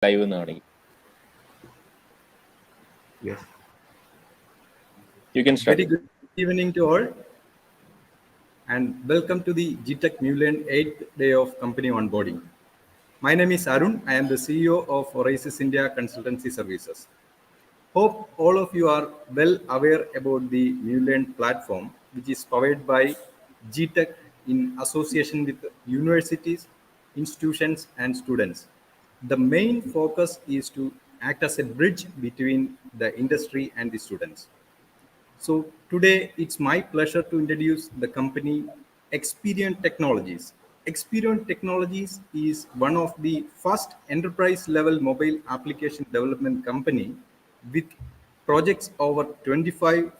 live learning. Yes. You can start. Very good evening to all, and welcome to the GTECH 𝝁Learn 8th day of company onboarding. My name is Arun. I am the CEO of Oasis India Consultancy Services. Hope all of you are well aware about the 𝝁Learn platform, which is powered by GTECH in association with universities, institutions, and students. The main focus is to act as a bridge between the industry and the students. So today it's my pleasure to introduce the company Experion Technologies. Experion Technologies is one of the first enterprise level mobile application development company with projects over 25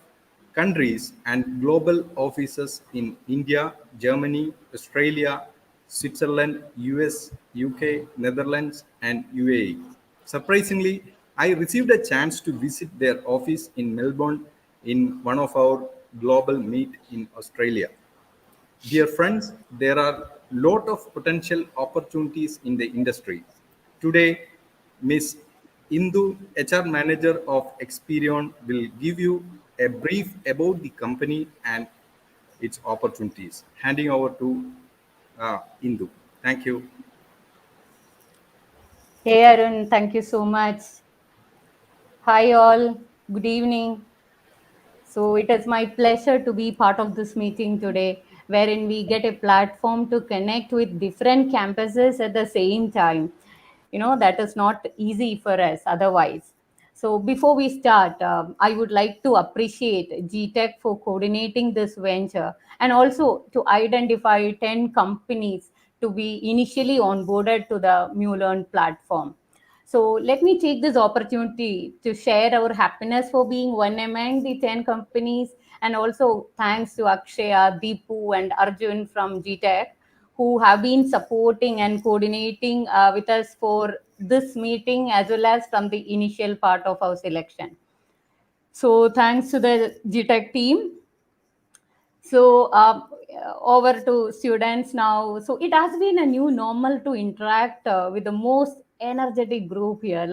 countries and global offices in India, Germany, Australia, Switzerland, US, UK, Netherlands, and UAE. Surprisingly, I received a chance to visit their office in Melbourne in one of our global meet in Australia. Dear friends, there are lot of potential opportunities in the industry. Today, Ms. Indu, HR Manager of Experion, will give you a brief about the company and its opportunities. Handing over to Indu. Thank you. Hey Arun, thank you so much. Hi all, good evening. So it is my pleasure to be part of this meeting today, wherein we get a platform to connect with different campuses at the same time. That is not easy for us otherwise. So before we start, I would like to appreciate GTECH for coordinating this venture and also to identify 10 companies to be initially onboarded to the 𝝁Learn platform. So let me take this opportunity to share our happiness for being one among the 10 companies, and also thanks to Akshaya, Deepu, and Arjun from GTECH who have been supporting and coordinating with us for this meeting as well as from the initial part of our selection. So thanks to the GTECH team. So over to students now. So it has been a new normal to interact with the most energetic group here.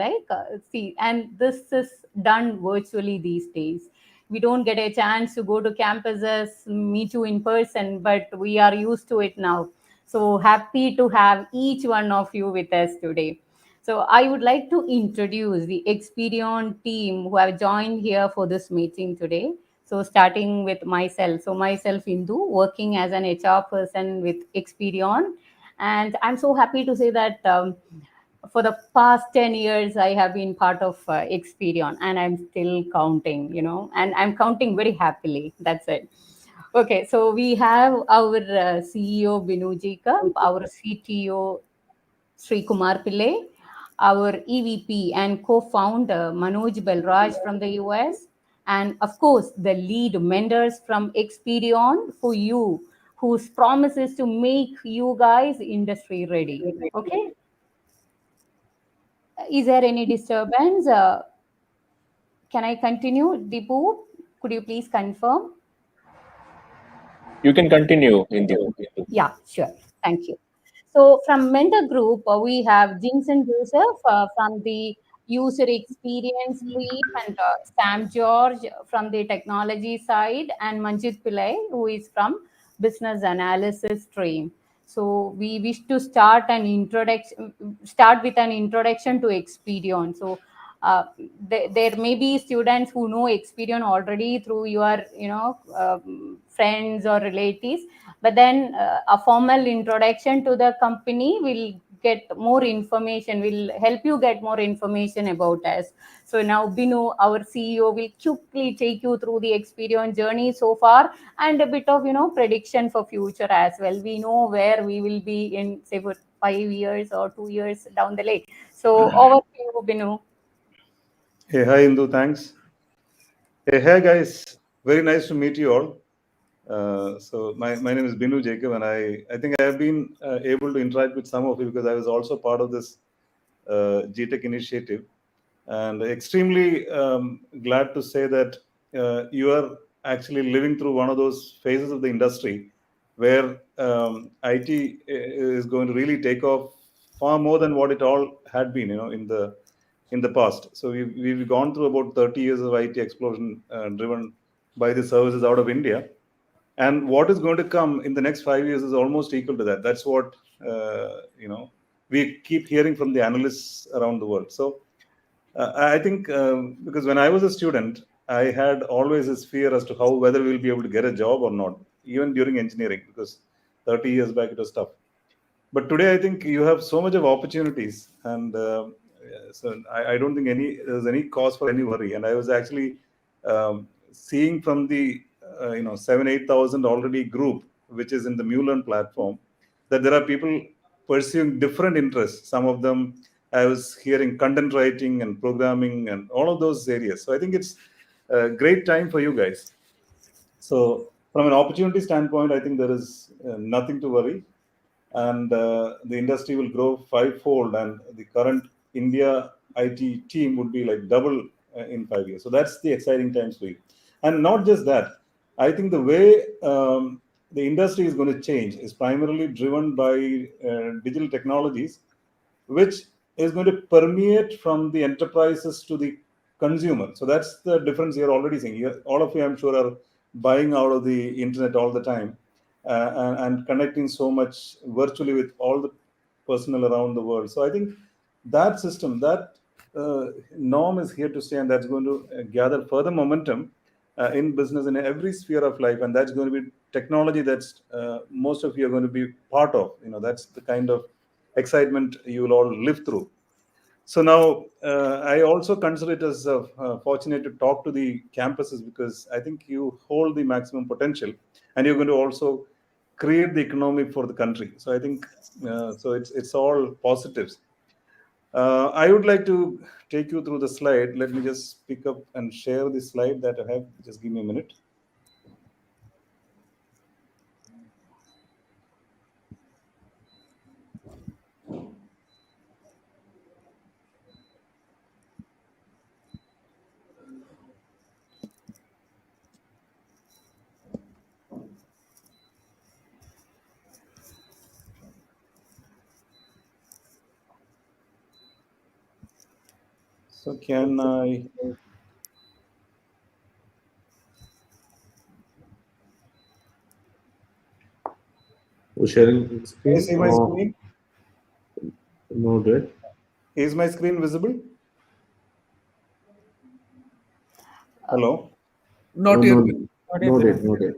And this is done virtually these days. We don't get a chance to go to campuses, meet you in person, but we are used to it now. So happy to have each one of you with us today. So I would like to introduce the Experion team who have joined here for this meeting today. So starting with myself. So myself, Indu, working as an HR person with Experion. And I'm so happy to say that for the past 10 years, I have been part of Experion, and I'm still counting, and I'm counting very happily. That's it. Okay, so we have our CEO, Binu Jacob, our CTO, Sri Kumar Pillai, our EVP and co-founder Manoj Balraj from the US, and of course the lead mentors from Experion for you, whose promise is to make you guys industry ready. Okay, is there any disturbance? Can I continue, Deepu? Could you please confirm? You can continue, Indu. Yeah, sure. Thank you. So from Mentor Group, we have Jinson Joseph from the user experience lead, and Sam George from the technology side, and Manjit Pillai, who is from business analysis stream. So we wish to start with an introduction to Experion. So there may be students who know Experion already through your friends or relatives, but then a formal introduction to the company will get more information, will help you get more information about us. So now Binu, our CEO, will quickly take you through the Experion journey so far and a bit of prediction for future as well. We know where we will be in say 5 years or 2 years down the lane. So over to you, Binu. Hey, hi Indu, thanks. Hey guys, very nice to meet you all. So my name is Binu Jacob, and I think I have been able to interact with some of you because I was also part of this GTECH initiative, and extremely glad to say that you are actually living through one of those phases of the industry where IT is going to really take off far more than what it all had been, in the past. So we've gone through about 30 years of IT explosion driven by the services out of India. And what is going to come in the next 5 years is almost equal to that. That's what, we keep hearing from the analysts around the world. So I think because when I was a student, I had always this fear as to how whether we'll be able to get a job or not, even during engineering, because 30 years back it was tough. But today I think you have so much of opportunities, and so I don't think there's any cause for any worry. And I was actually seeing from the 7,000-8,000 already group, which is in the 𝝁Learn platform, that there are people pursuing different interests. Some of them I was hearing content writing and programming and all of those areas. So I think it's a great time for you guys. So from an opportunity standpoint, I think there is nothing to worry. And the industry will grow fivefold, and the current India IT team would be like double in 5 years. So that's the exciting times for you. And not just that, I think the way the industry is going to change is primarily driven by digital technologies, which is going to permeate from the enterprises to the consumer. So that's the difference you're already seeing. All of you, I'm sure, are buying out of the internet all the time and connecting so much virtually with all the personnel around the world. So I think that system, that norm is here to stay, and that's going to gather further momentum in business in every sphere of life. And that's going to be technology that's most of you are going to be part of. That's the kind of excitement you will all live through. So now I also consider it as fortunate to talk to the campuses, because I think you hold the maximum potential, and you're going to also create the economy for the country. So I think so it's all positives. I would like to take you through the slide. Let me just pick up and share the slide that I have. Just give me a minute. So can I? We're sharing screen. Can you see my screen? No, did. Is my screen visible? Hello? Not yet. No, did.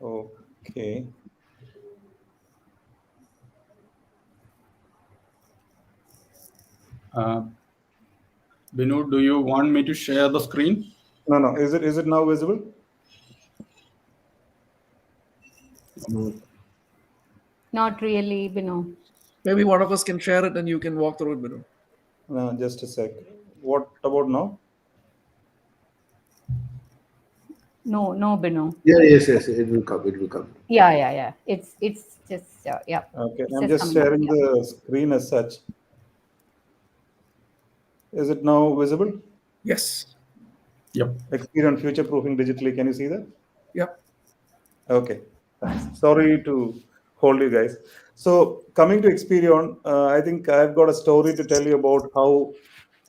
Okay. Binu, do you want me to share the screen? No. Is it now visible? No. Not really, Binu. Maybe one of us can share it and you can walk through it, Binu. No, just a sec. What about now? No, Binu. Yes. It will come. Yeah. It's just yeah. Okay, It's I'm just coming up, sharing yeah. the screen as such. Is it now visible? Yes. Yep. Experion future-proofing digitally. Can you see that? Yep. Okay. Thanks. Sorry to hold you guys. So coming to Experion, I think I've got a story to tell you about how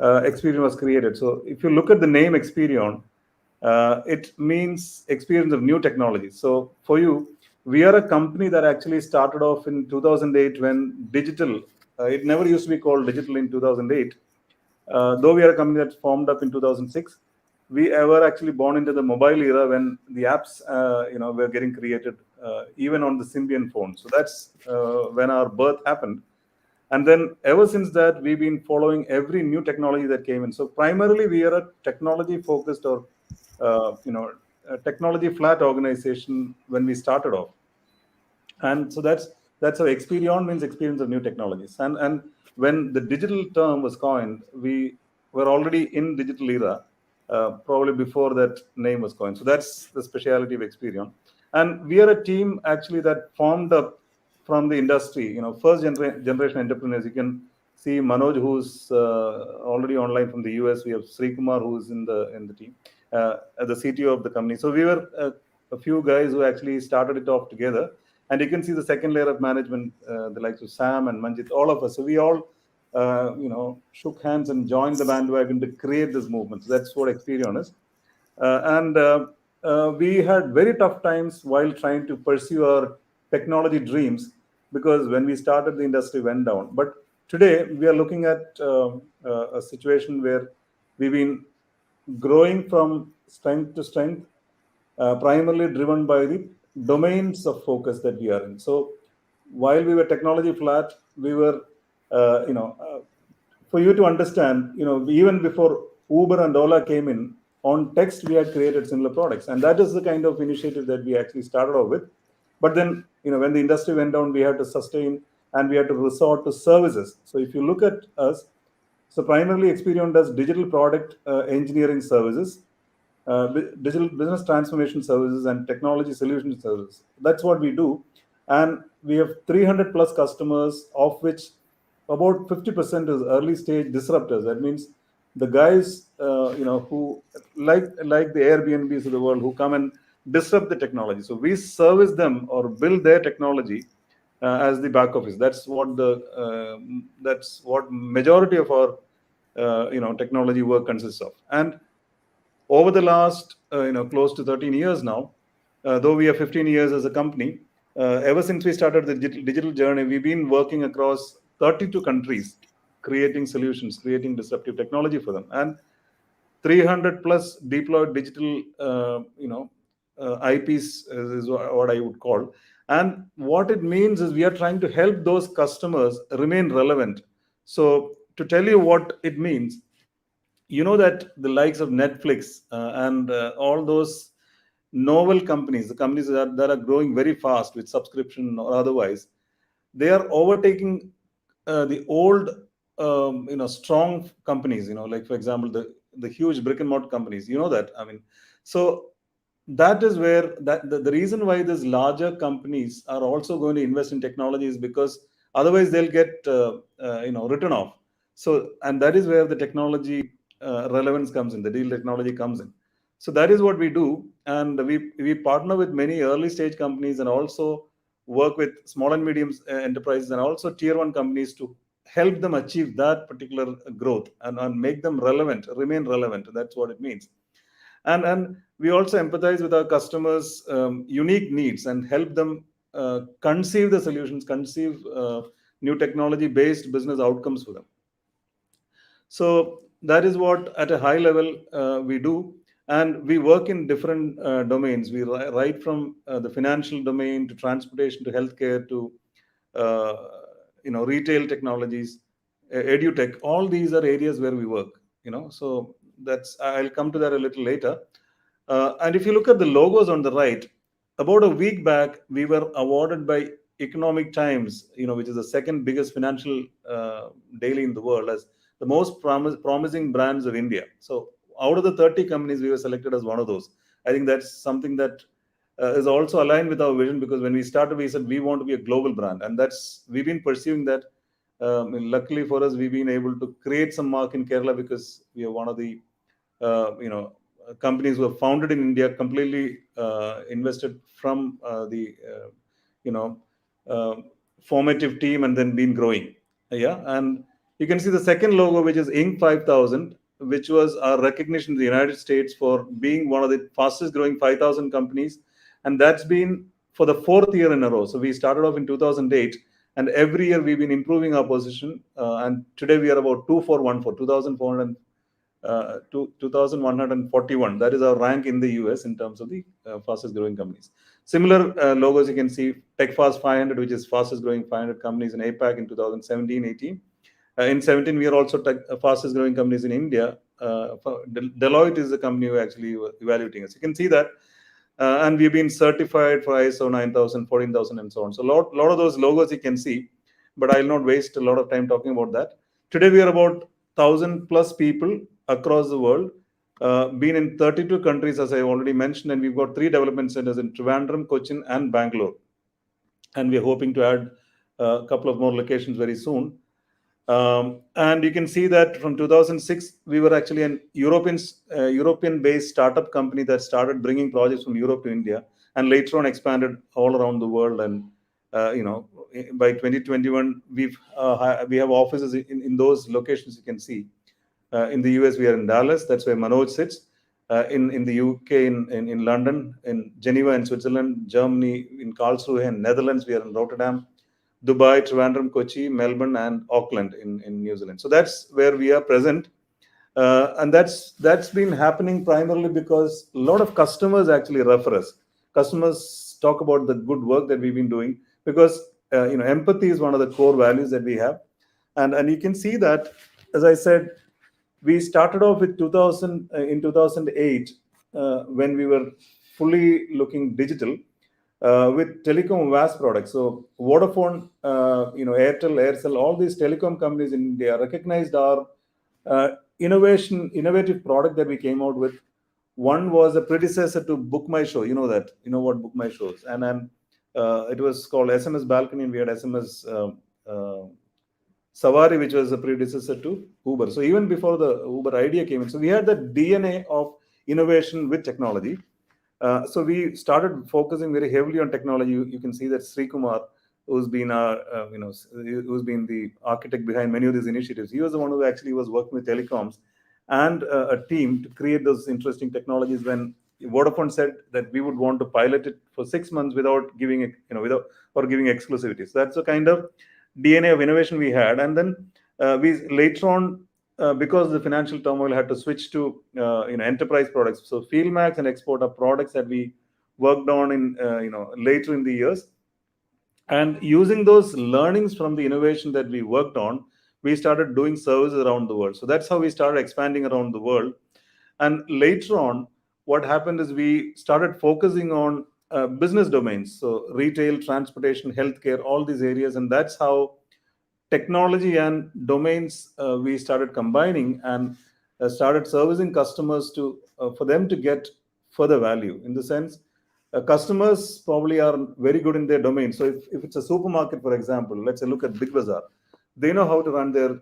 Experion was created. So if you look at the name Experion, it means experience of new technology. So for you, we are a company that actually started off in 2008 when digital, it never used to be called digital in 2008. Though we are a company that formed up in 2006, we were actually born into the mobile era when the apps, were getting created, even on the Symbian phone. So that's when our birth happened. And then ever since that, we've been following every new technology that came in. So primarily, we are a technology-focused or a technology flat organization when we started off. And so that's how Experion means experience of new technologies. And when the digital term was coined, we were already in digital era, probably before that name was coined. So that's the speciality of Experion. And we are a team actually that formed up from the industry, first generation entrepreneurs. You can see Manoj, who's already online from the US. We have Sri Kumar, who's in the team, the CTO of the company. So we were a few guys who actually started it off together. And you can see the second layer of management, the likes of Sam and Manjit, all of us. So we all, shook hands and joined the bandwagon to create this movement. So that's what Experion is. We had very tough times while trying to pursue our technology dreams, because when we started, the industry went down. But today, we are looking at a situation where we've been growing from strength to strength, primarily driven by the domains of focus that we are in. So while we were technology flat, we were, for you to understand, even before Uber and Ola came in, on text, we had created similar products. And that is the kind of initiative that we actually started off with. But then, when the industry went down, we had to sustain and we had to resort to services. So if you look at us, so primarily Experion does digital product engineering services, digital business transformation services, and technology solution services. That's what we do. And we have 300 plus customers, of which about 50% is early stage disruptors. That means the guys, who like the Airbnbs of the world, who come and disrupt the technology. So we service them or build their technology as the back office. That's what majority of our technology work consists of. And over the last close to 13 years now, though we are 15 years as a company, ever since we started the digital journey, we've been working across 32 countries, creating solutions, creating disruptive technology for them, and 300 plus deployed digital IPs is what I would call. And what it means is we are trying to help those customers remain relevant. So to tell you what it means, that the likes of Netflix and all those novel companies, the companies that are growing very fast with subscription or otherwise, they are overtaking the old, strong companies, like, for example, the huge brick and mortar companies, that. I mean, so that is where the reason why these larger companies are also going to invest in technology is because otherwise they'll get, written off. So, and that is where the technology relevance comes in, the deal technology comes in. So that is what we do. And we partner with many early stage companies and also work with small and medium enterprises and also tier one companies to help them achieve that particular growth and make them relevant, remain relevant. That's what it means. And we also empathize with our customers' unique needs and help them conceive the solutions, conceive new technology-based business outcomes for them. So that is what, at a high level, we do. And we work in different domains. We right from the financial domain to transportation to healthcare to retail technologies, edutech. All these are areas where we work. So I'll come to that a little later. And if you look at the logos on the right, about a week back, we were awarded by Economic Times, which is the second biggest financial daily in the world, as the most promising brands of India. So out of the 30 companies, we were selected as one of those. I think that's something that is also aligned with our vision, because when we started, we said we want to be a global brand, and we've been pursuing that. Luckily for us, we've been able to create some mark in Kerala because we are one of the companies who are founded in India, completely invested from the formative team and then been growing. And you can see the second logo, which is Inc. 5000, which was our recognition in the United States for being one of the fastest growing 5,000 companies. And that's been for the fourth year in a row. So we started off in 2008, and every year we've been improving our position. And today we are about 2,141. That is our rank in the US in terms of the fastest growing companies. Similar logos you can see, TechFast 500, which is fastest growing 500 companies in APAC in 2017-18. In 17, we are also fastest growing companies in India. Deloitte is the company who actually evaluating us. You can see that. And we've been certified for ISO 9000, 14,000, and so on. So a lot of those logos you can see, but I'll not waste a lot of time talking about that. Today, we are about 1,000 plus people across the world, been in 32 countries, as I already mentioned, and we've got 3 development centers in Trivandrum, Cochin, and Bangalore. And we're hoping to add a couple of more locations very soon. And you can see that from 2006, we were actually an European-based startup company that started bringing projects from Europe to India, and later on expanded all around the world. And by 2021, we have offices in those locations. You can see in the US, we are in Dallas. That's where Manoj sits. In the UK, in London, in Geneva, in Switzerland, Germany, in Karlsruhe, in Netherlands, we are in Rotterdam, Dubai, Trivandrum, Kochi, Melbourne, and Auckland in New Zealand. So that's where we are present. And that's been happening primarily because a lot of customers actually refer us. Customers talk about the good work that we've been doing because empathy is one of the core values that we have, and you can see that, as I said, we started off with 2000 in 2008 when we were fully looking digital with telecom VAS products. So Vodafone, Airtel, Aircel, all these telecom companies in India recognized our innovative product that we came out with. One was a predecessor to Book My Show. You know that. You know what Book My Show is. And then it was called SMS Balcony, and we had SMS Savari, which was a predecessor to Uber. So even before the Uber idea came in, so we had the DNA of innovation with technology. So we started focusing very heavily on technology. You can see that Sri Kumar, who's been who's been the architect behind many of these initiatives. He was the one who actually was working with telecoms and a team to create those interesting technologies. When Vodafone said that we would want to pilot it for 6 months without giving it, giving exclusivity. So that's the kind of DNA of innovation we had. And then we later on, because the financial turmoil, had to switch to enterprise products. So FieldMax and Export are products that we worked on in later in the years. And using those learnings from the innovation that we worked on, we started doing services around the world. So that's how we started expanding around the world. And later on, what happened is we started focusing on business domains. So retail, transportation, healthcare, all these areas. And that's how technology and domains we started combining and started servicing customers for them to get further value. In the sense, customers probably are very good in their domain. So if it's a supermarket, for example, let's say look at Big Bazaar, they know how to run their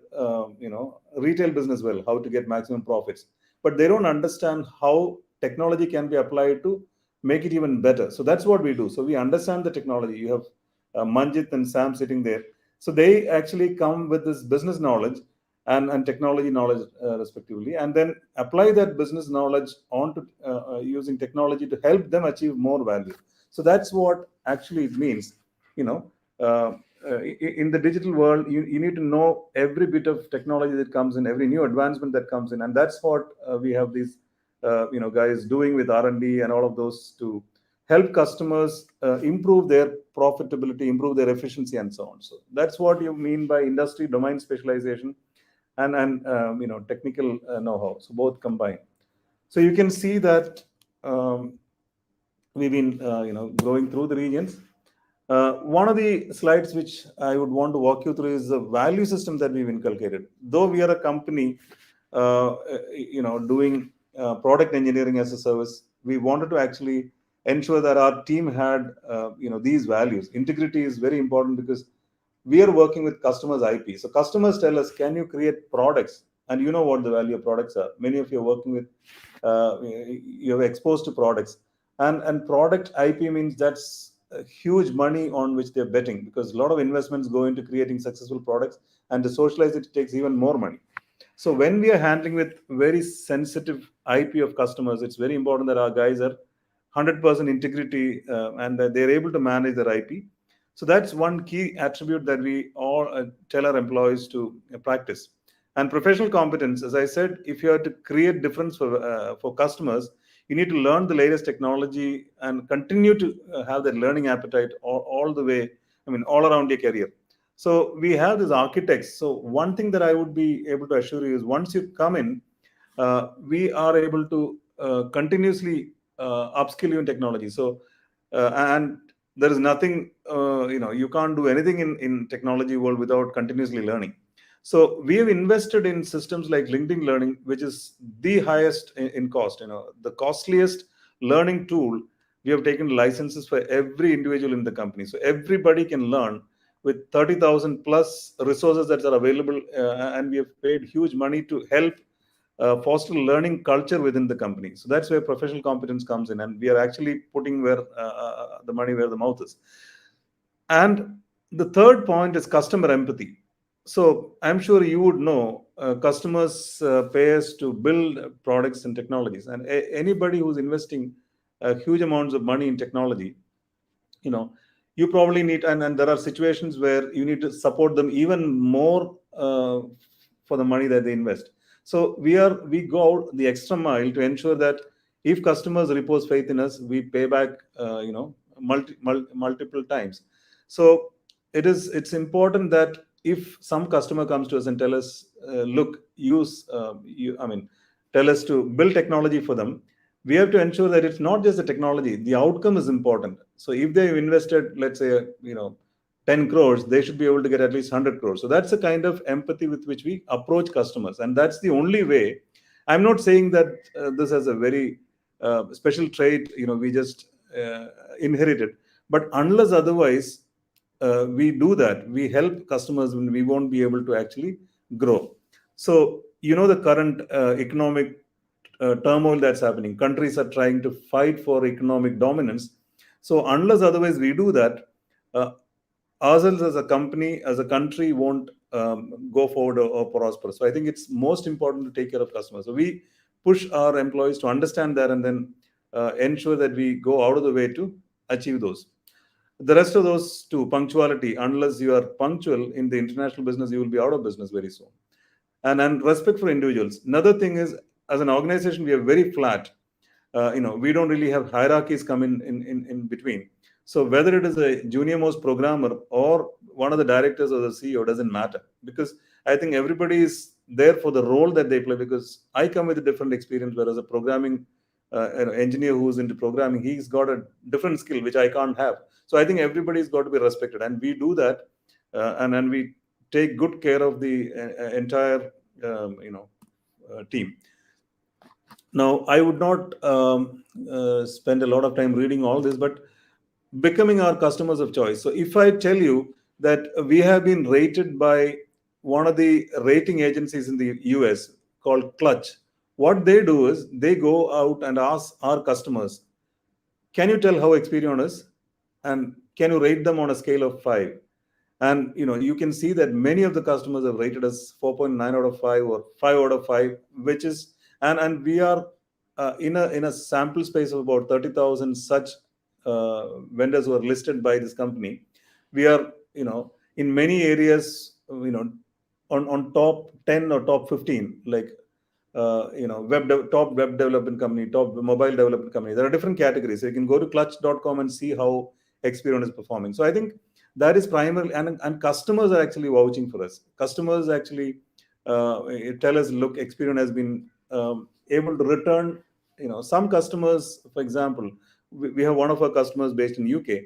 retail business well, how to get maximum profits, but they don't understand how technology can be applied to make it even better. So that's what we do. So we understand the technology. You have Manjit and Sam sitting there. So they actually come with this business knowledge and technology knowledge respectively, and then apply that business knowledge onto using technology to help them achieve more value. So that's what actually it means. In the digital world, you need to know every bit of technology that comes in, every new advancement that comes in, and that's what we have these guys doing with R&D and all of those to help customers improve their profitability, improve their efficiency, and so on. So that's what you mean by industry domain specialization and technical know-how. So both combined. So you can see that we've been going through the regions. One of the slides which I would want to walk you through is the value system that we've inculcated. Though we are a company, doing product engineering as a service, we wanted to actually ensure that our team had, these values. Integrity is very important because we are working with customers' IP. So customers tell us, can you create products? And you know what the value of products are. Many of you are working with, you're exposed to products. And product IP means that's huge money on which they're betting, because a lot of investments go into creating successful products, and to socialize it takes even more money. So when we are handling with very sensitive IP of customers, it's very important that our guys are 100% integrity and that they're able to manage their IP. So that's one key attribute that we all tell our employees to practice. And professional competence, as I said, if you are to create difference for customers, you need to learn the latest technology and continue to have that learning appetite all the way, all around your career. So we have these architects. So one thing that I would be able to assure you is once you come in, we are able to continuously upskill you in technology. So, and there is nothing, you can't do anything in technology world without continuously learning. So we have invested in systems like LinkedIn Learning, which is the highest in cost, the costliest learning tool. We have taken licenses for every individual in the company. So everybody can learn with 30,000 plus resources that are available. And we have paid huge money to help foster learning culture within the company. So that's where professional competence comes in. And we are actually putting the money where the mouth is. And the third point is customer empathy. So I'm sure you would know customers pay us to build products and technologies, and anybody who's investing huge amounts of money in technology, you know, you probably need, and there are situations where you need to support them even more for the money that they invest. So we go out the extra mile to ensure that if customers repose faith in us, we pay back multiple times. So it's important that if some customer comes to us and tell us, look, tell us to build technology for them, we have to ensure that it's not just the technology, the outcome is important. So if they've invested, let's say, 10 crores, they should be able to get at least 100 crores. So that's the kind of empathy with which we approach customers. And that's the only way. I'm not saying that this has a very special trait, we just inherited. But unless otherwise we do that, we help customers when we won't be able to actually grow. So, the current economic turmoil that's happening. Countries are trying to fight for economic dominance. So unless otherwise we do that, ourselves as a company, as a country, won't go forward or prosper. So I think it's most important to take care of customers. So we push our employees to understand that and then ensure that we go out of the way to achieve those. The rest of those two, punctuality, unless you are punctual in the international business, you will be out of business very soon. And respect for individuals. Another thing is, as an organization, we are very flat. We don't really have hierarchies come in between. So whether it is a junior most programmer or one of the directors or the CEO, doesn't matter, because I think everybody is there for the role that they play. Because I come with a different experience, whereas a programming engineer who's into programming, he's got a different skill which I can't have. So I think everybody's got to be respected, and we do that, and we take good care of the entire team. Now, I would not spend a lot of time reading all this, but becoming our customers of choice. So if I tell you that we have been rated by one of the rating agencies in the US called Clutch, what they do is they go out and ask our customers, can you tell how Experion is? And can you rate them on a scale of 5? And you can see that many of the customers have rated us 4.9 out of 5 or 5 out of 5, which is, and we are in a sample space of about 30,000 such vendors who are listed by this company. We are, in many areas, on top 10 or top 15, like, top web development company, top mobile development company. There are different categories. So you can go to clutch.com and see how Experion is performing. So I think that is primarily, and customers are actually vouching for us. Customers actually tell us, look, Experion has been able to return, some customers, for example, we have one of our customers based in UK.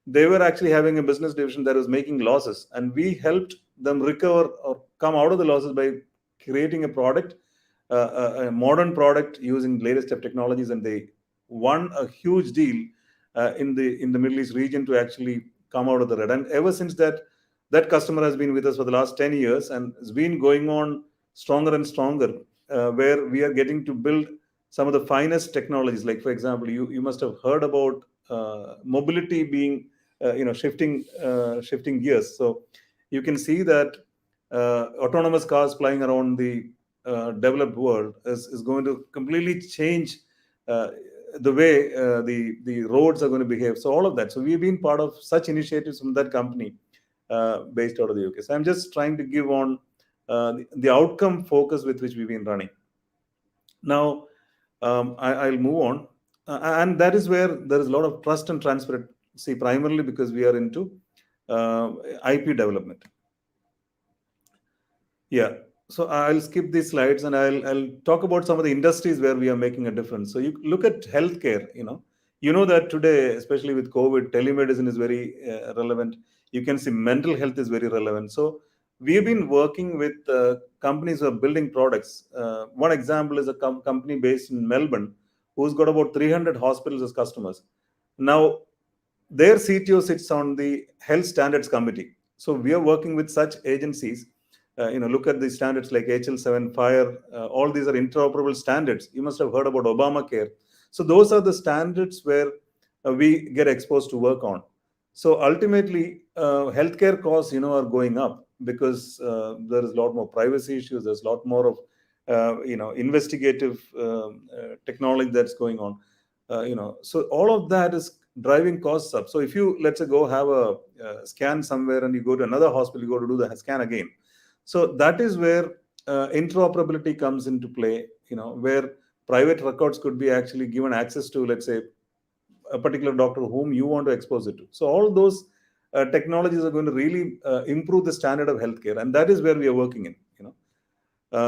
They were actually having a business division that was making losses, and we helped them recover or come out of the losses by creating a product, a modern product using latest of technologies, and they won a huge deal in the Middle East region to actually come out of the red. And ever since that customer has been with us for the last 10 years, and it's been going on stronger and stronger, where we are getting to build some of the finest technologies. Like, for example, you must have heard about mobility being, shifting gears. So you can see that autonomous cars flying around the developed world is going to completely change the way the roads are going to behave. So all of that. So we've been part of such initiatives from that company based out of the UK. So I'm just trying to give on the outcome focus with which we've been running. Now, I'll move on. And that is where there is a lot of trust and transparency, primarily because we are into IP development. Yeah. So I'll skip these slides and I'll talk about some of the industries where we are making a difference. So you look at healthcare, you know that today, especially with COVID, telemedicine is very relevant. You can see mental health is very relevant. So we've been working with companies who are building products. One example is a company based in Melbourne who's got about 300 hospitals as customers. Now, their CTO sits on the health standards committee. So we are working with such agencies. Look at the standards like HL7, FHIR. All these are interoperable standards. You must have heard about Obamacare. So those are the standards where we get exposed to work on. So ultimately, healthcare costs, are going up because there is a lot more privacy issues. There's a lot more of, investigative technology that's going on. So all of that is driving costs up. So if you, let's say, go have a scan somewhere and you go to another hospital, you go to do the scan again. So that is where interoperability comes into play, where private records could be actually given access to, let's say, a particular doctor whom you want to expose it to. So all those technologies are going to really improve the standard of healthcare, and that is where we are working in.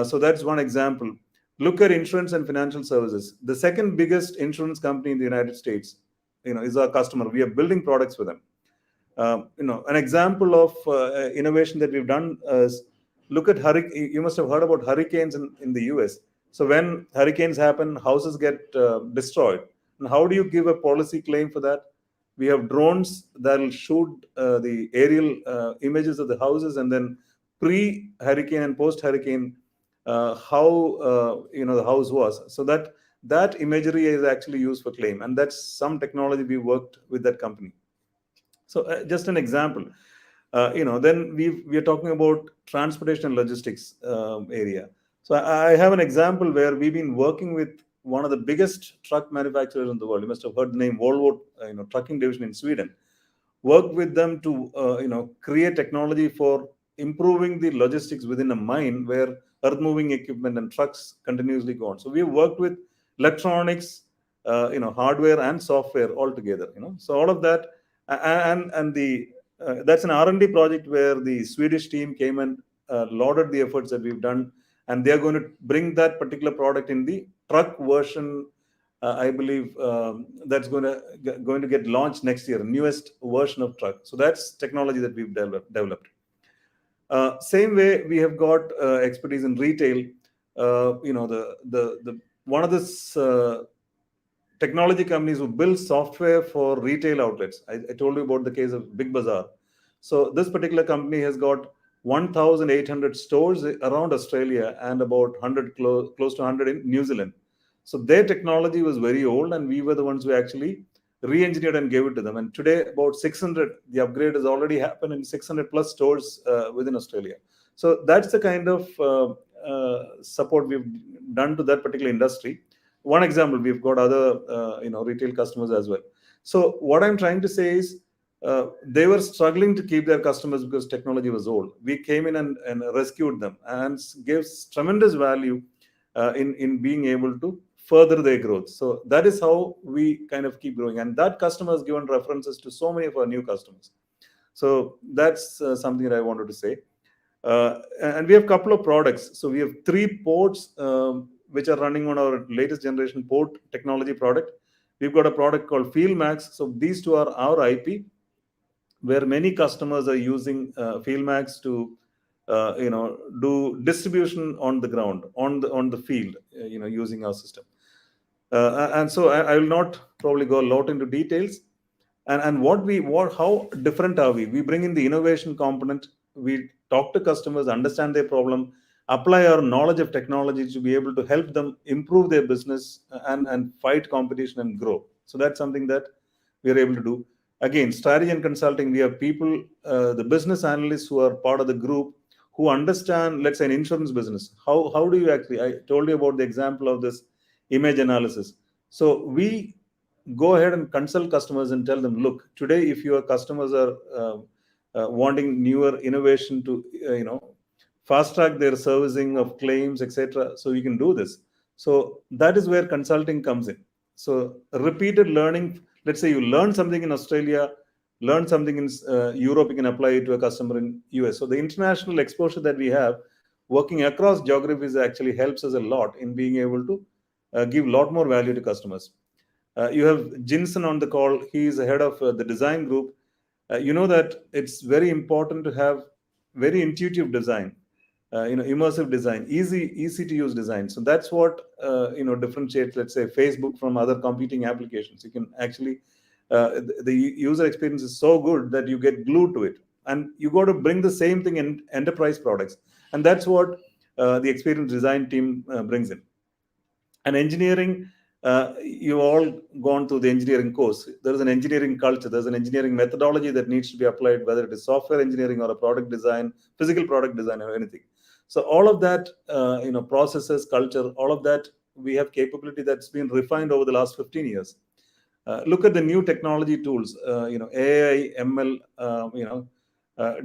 So that's one example. Look at insurance and financial services. The second biggest insurance company in the United States, is our customer. We are building products for them. An example of innovation that we've done is, look at hurricane. You must have heard about hurricanes in the US. So when hurricanes happen, houses get destroyed. And how do you give a policy claim for that? We have drones that will shoot the aerial images of the houses, and then pre-hurricane and post-hurricane, how the house was. So that imagery is actually used for claim, and that's some technology we worked with that company. So just an example. Then we are talking about transportation and logistics area. So I have an example where we've been working with one of the biggest truck manufacturers in the world. You must have heard the name Volvo, trucking division in Sweden. Worked with them to create technology for improving the logistics within a mine where earth moving equipment and trucks continuously go on. So we worked with electronics, hardware and software all together. So all of that, and the that's an R&D project where the Swedish team came and lauded the efforts that we've done, and they are going to bring that particular product in the truck version. I believe that's going to get launched next year, newest version of truck. So that's technology that we've developed. Same way, we have got expertise in retail. The one of this technology companies who build software for retail outlets. I told you about the case of Big Bazaar. So this particular company has got 1,800 stores around Australia and about 100 close to 100 in New Zealand. So their technology was very old, and we were the ones who actually re-engineered and gave it to them. And today, about 600, the upgrade has already happened in 600 plus stores within Australia. So that's the kind of support we've done to that particular industry. One example, we've got other retail customers as well. So what I'm trying to say is, they were struggling to keep their customers because technology was old. We came in and rescued them and gave tremendous value in being able to further their growth. So that is how we kind of keep growing. And that customer has given references to so many of our new customers. So that's something that I wanted to say. And we have a couple of products. So we have 3 ports which are running on our latest generation port technology product. We've got a product called FieldMax. So these two are our IP, where many customers are using FieldMax to do distribution on the ground, on the field, using our system. And so I will not probably go a lot into details. And how different are we? We bring in the innovation component. We talk to customers, understand their problem, apply our knowledge of technology to be able to help them improve their business and fight competition and grow. So that's something that we are able to do. Again, strategy and consulting, we have people, the business analysts who are part of the group, who understand, let's say, an insurance business. How do you actually, I told you about the example of this image analysis. So we go ahead and consult customers and tell them, look, today, if your customers are wanting newer innovation to, fast track their servicing of claims, etc., so you can do this. So that is where consulting comes in. So repeated learning, let's say you learn something in Australia, learn something in Europe, you can apply it to a customer in US. So the international exposure that we have working across geographies actually helps us a lot in being able to give a lot more value to customers. You have Jinsen on the call. He is the head of the design group. You know that it's very important to have very intuitive design, immersive design, easy to use design. So that's what differentiates, let's say, Facebook from other competing applications. You can actually the user experience is so good that you get glued to it, and you got to bring the same thing in enterprise products, and that's what the Experion design team brings in. And engineering, you've all gone through the engineering course. There is an engineering culture. There's an engineering methodology that needs to be applied, whether it is software engineering or a product design, physical product design, or anything. So all of that, processes, culture, all of that, we have capability that's been refined over the last 15 years. Look at the new technology tools, AI, ML,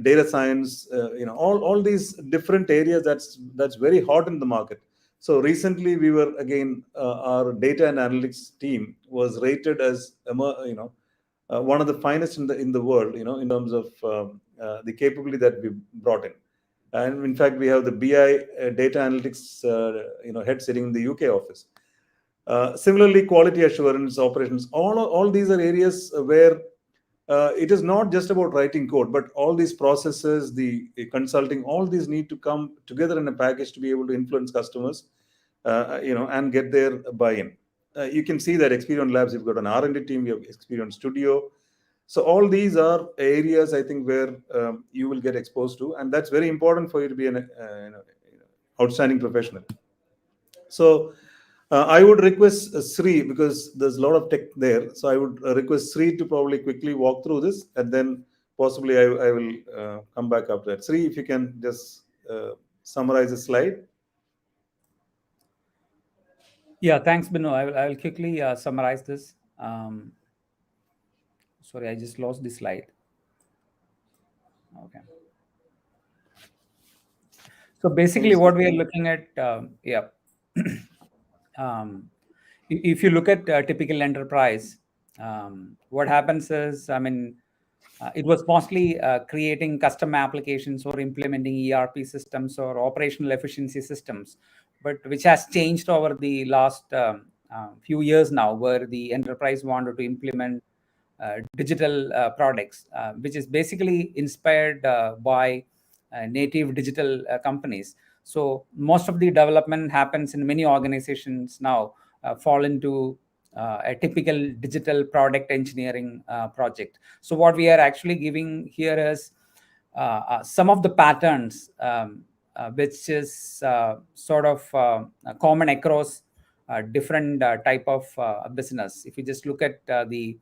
data science, all these different areas that's very hot in the market. So recently, we were again, our data and analytics team was rated as one of the finest in the world, in terms of the capability that we brought in. And in fact, we have the BI data analytics head sitting in the UK office. Similarly, quality assurance, operations, all these are areas where it is not just about writing code, but all these processes, the consulting, all these need to come together in a package to be able to influence customers, and get their buy-in. You can see that Experion Labs, you've got an R&D team, you have Experion Studio. So all these are areas, I think, where you will get exposed to, and that's very important for you to be an outstanding professional. So I would request Sri, because there's a lot of tech there. So I would request Sri to probably quickly walk through this, and then possibly I will come back after that. Sri, if you can just summarize the slide. Yeah, thanks, Binu. I will quickly summarize this. Sorry, I just lost the slide. Okay. So basically, what we are looking at, if you look at a typical enterprise, what happens is, it was mostly creating custom applications or implementing ERP systems or operational efficiency systems, but which has changed over the last few years now, where the enterprise wanted to implement digital products, which is basically inspired by native digital companies. So most of the development happens in many organizations now fall into a typical digital product engineering project. So what we are actually giving here is some of the patterns, which is sort of common across different type of business. If you just look at the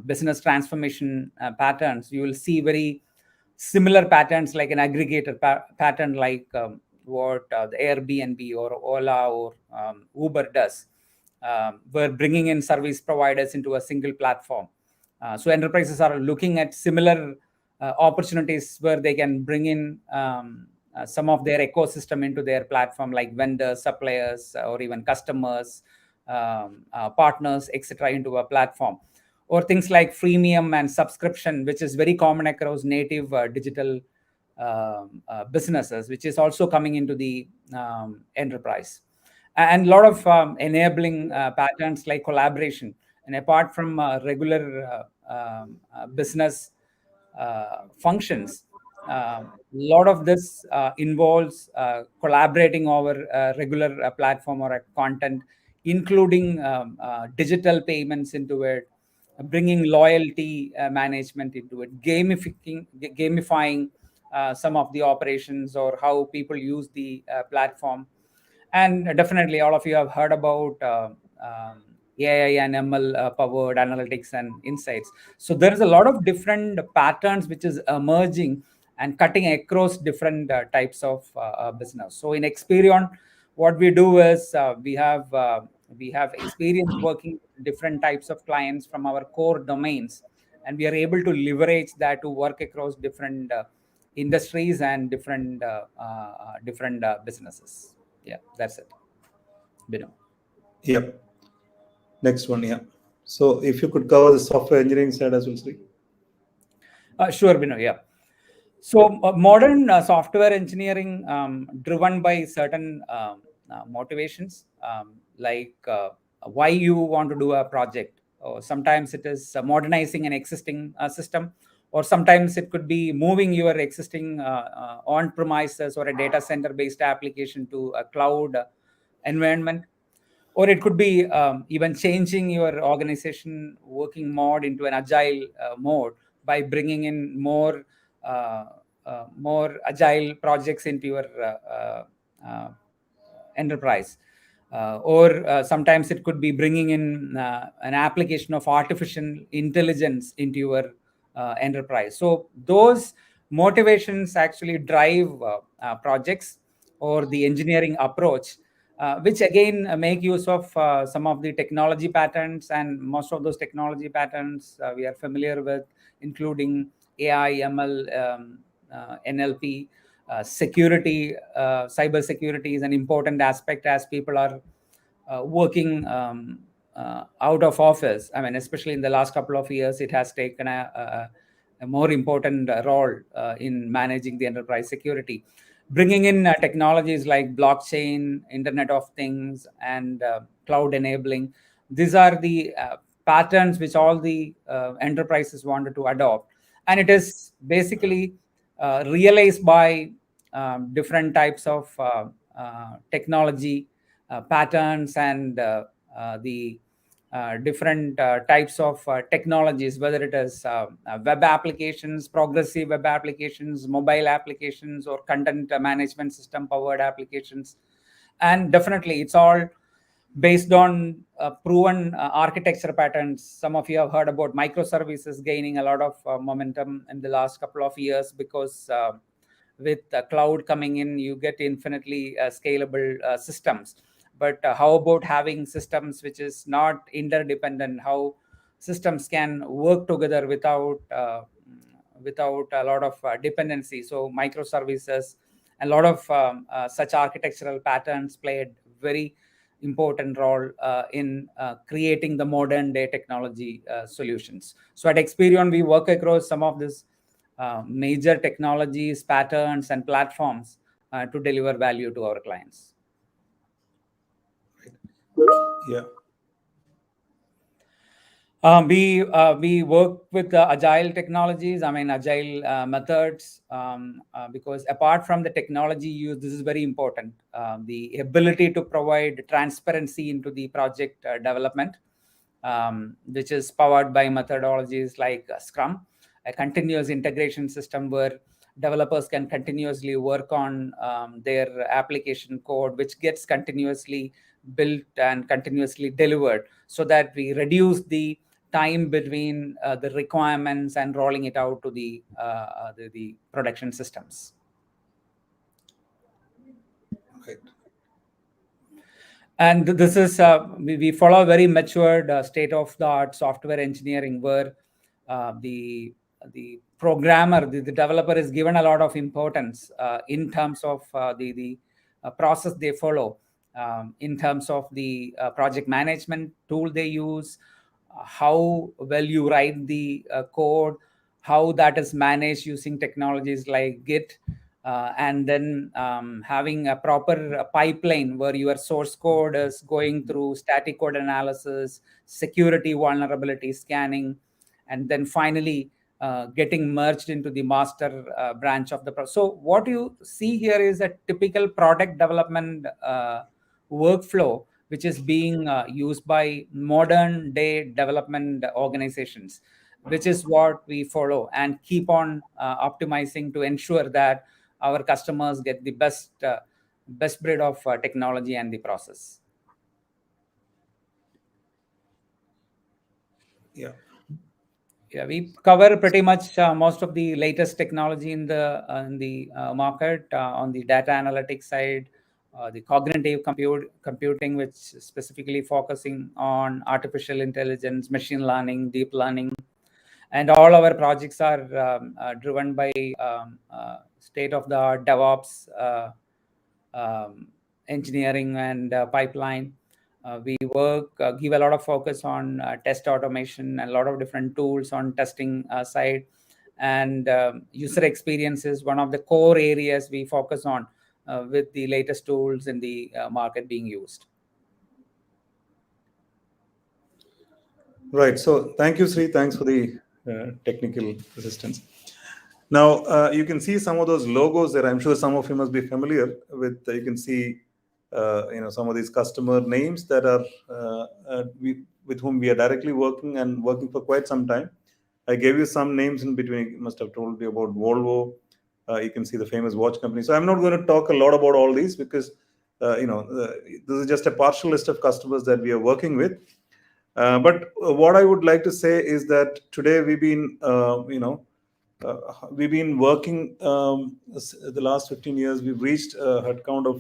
business transformation patterns, you will see very similar patterns, like an aggregator pattern, like what the Airbnb or Ola or Uber does. We're bringing in service providers into a single platform. So enterprises are looking at similar opportunities where they can bring in some of their ecosystem into their platform, like vendors, suppliers, or even customers, partners, etc., into a platform. Or things like freemium and subscription, which is very common across native digital businesses, which is also coming into the enterprise. And a lot of enabling patterns like collaboration. And apart from regular business functions, a lot of this involves collaborating over a regular platform or a content, including digital payments into it, bringing loyalty management into it, gamifying some of the operations or how people use the platform. And definitely all of you have heard about AI and ML powered analytics and insights. So there is a lot of different patterns which is emerging and cutting across different types of business. So in Experion, what we do is we have experience working with different types of clients from our core domains, and we are able to leverage that to work across different industries and different businesses. Yeah, that's it. Binu. Yep. Next one, yeah. So if you could cover the software engineering side as well, Sri. Sure, Binu, yeah. So modern software engineering driven by certain motivations, like why you want to do a project. Or sometimes it is modernizing an existing system, or sometimes it could be moving your existing on-premises or a data center-based application to a cloud environment. Or it could be even changing your organization working mode into an agile mode by bringing in more agile projects into your enterprise. or sometimes it could be bringing in an application of artificial intelligence into your enterprise. So those motivations actually drive projects or the engineering approach, which again make use of some of the technology patterns, and most of those technology patterns we are familiar with, including AI, ML, NLP. Security, cyber security is an important aspect as people are working out of office. I mean, especially in the last couple of years, it has taken a more important role in managing the enterprise security. Bringing in technologies like blockchain, Internet of Things, and cloud enabling. These are the patterns which all the enterprises wanted to adopt. And it is basically realized by different types of technology patterns and the different types of technologies, whether it is web applications, progressive web applications, mobile applications, or content management system powered applications. And definitely it's all based on proven architecture patterns. Some of you have heard about microservices gaining a lot of momentum in the last couple of years, because with cloud coming in, you get infinitely scalable systems. But how about having systems which is not interdependent? How systems can work together without a lot of dependency? So microservices, a lot of such architectural patterns played very important role in creating the modern day technology solutions. So at Experion, we work across some of these major technologies, patterns, and platforms to deliver value to our clients. Yeah. We work with agile technologies, agile methods, because apart from the technology use, this is very important. The ability to provide transparency into the project development, which is powered by methodologies like Scrum, a continuous integration system where developers can continuously work on their application code, which gets continuously built and continuously delivered, so that we reduce the time between the requirements and rolling it out to the production systems. Right. And this is we follow a very matured state-of-the-art software engineering, where the programmer, the developer, is given a lot of importance in terms of the process they follow, in terms of the project management tool they use, how well you write the code, how that is managed using technologies like Git, and then having a proper pipeline where your source code is going through static code analysis, security vulnerability scanning, and then finally getting merged into the master branch of the process. So what you see here is a typical product development workflow, which is being used by modern day development organizations, which is what we follow and keep on optimizing to ensure that our customers get the best breed of technology and the process. Yeah. Yeah, we cover pretty much most of the latest technology in the market on the data analytics side, the cognitive computing, which is specifically focusing on artificial intelligence, machine learning, deep learning, and all our projects are driven by state-of-the-art DevOps engineering and pipeline. We give a lot of focus on test automation and a lot of different tools on testing side. And user experience is one of the core areas we focus on with the latest tools in the market being used. Right. So thank you, Sri. Thanks for the technical assistance. Now, you can see some of those logos there. I'm sure some of you must be familiar with. You can see some of these customer names that are with whom we are directly working for quite some time. I gave you some names in between. I must have told you about Volvo. You can see the famous watch company. So I'm not going to talk a lot about all these, because this is just a partial list of customers that we are working with. But what I would like to say is that today we've been, we've been working the last 15 years. We've reached a headcount of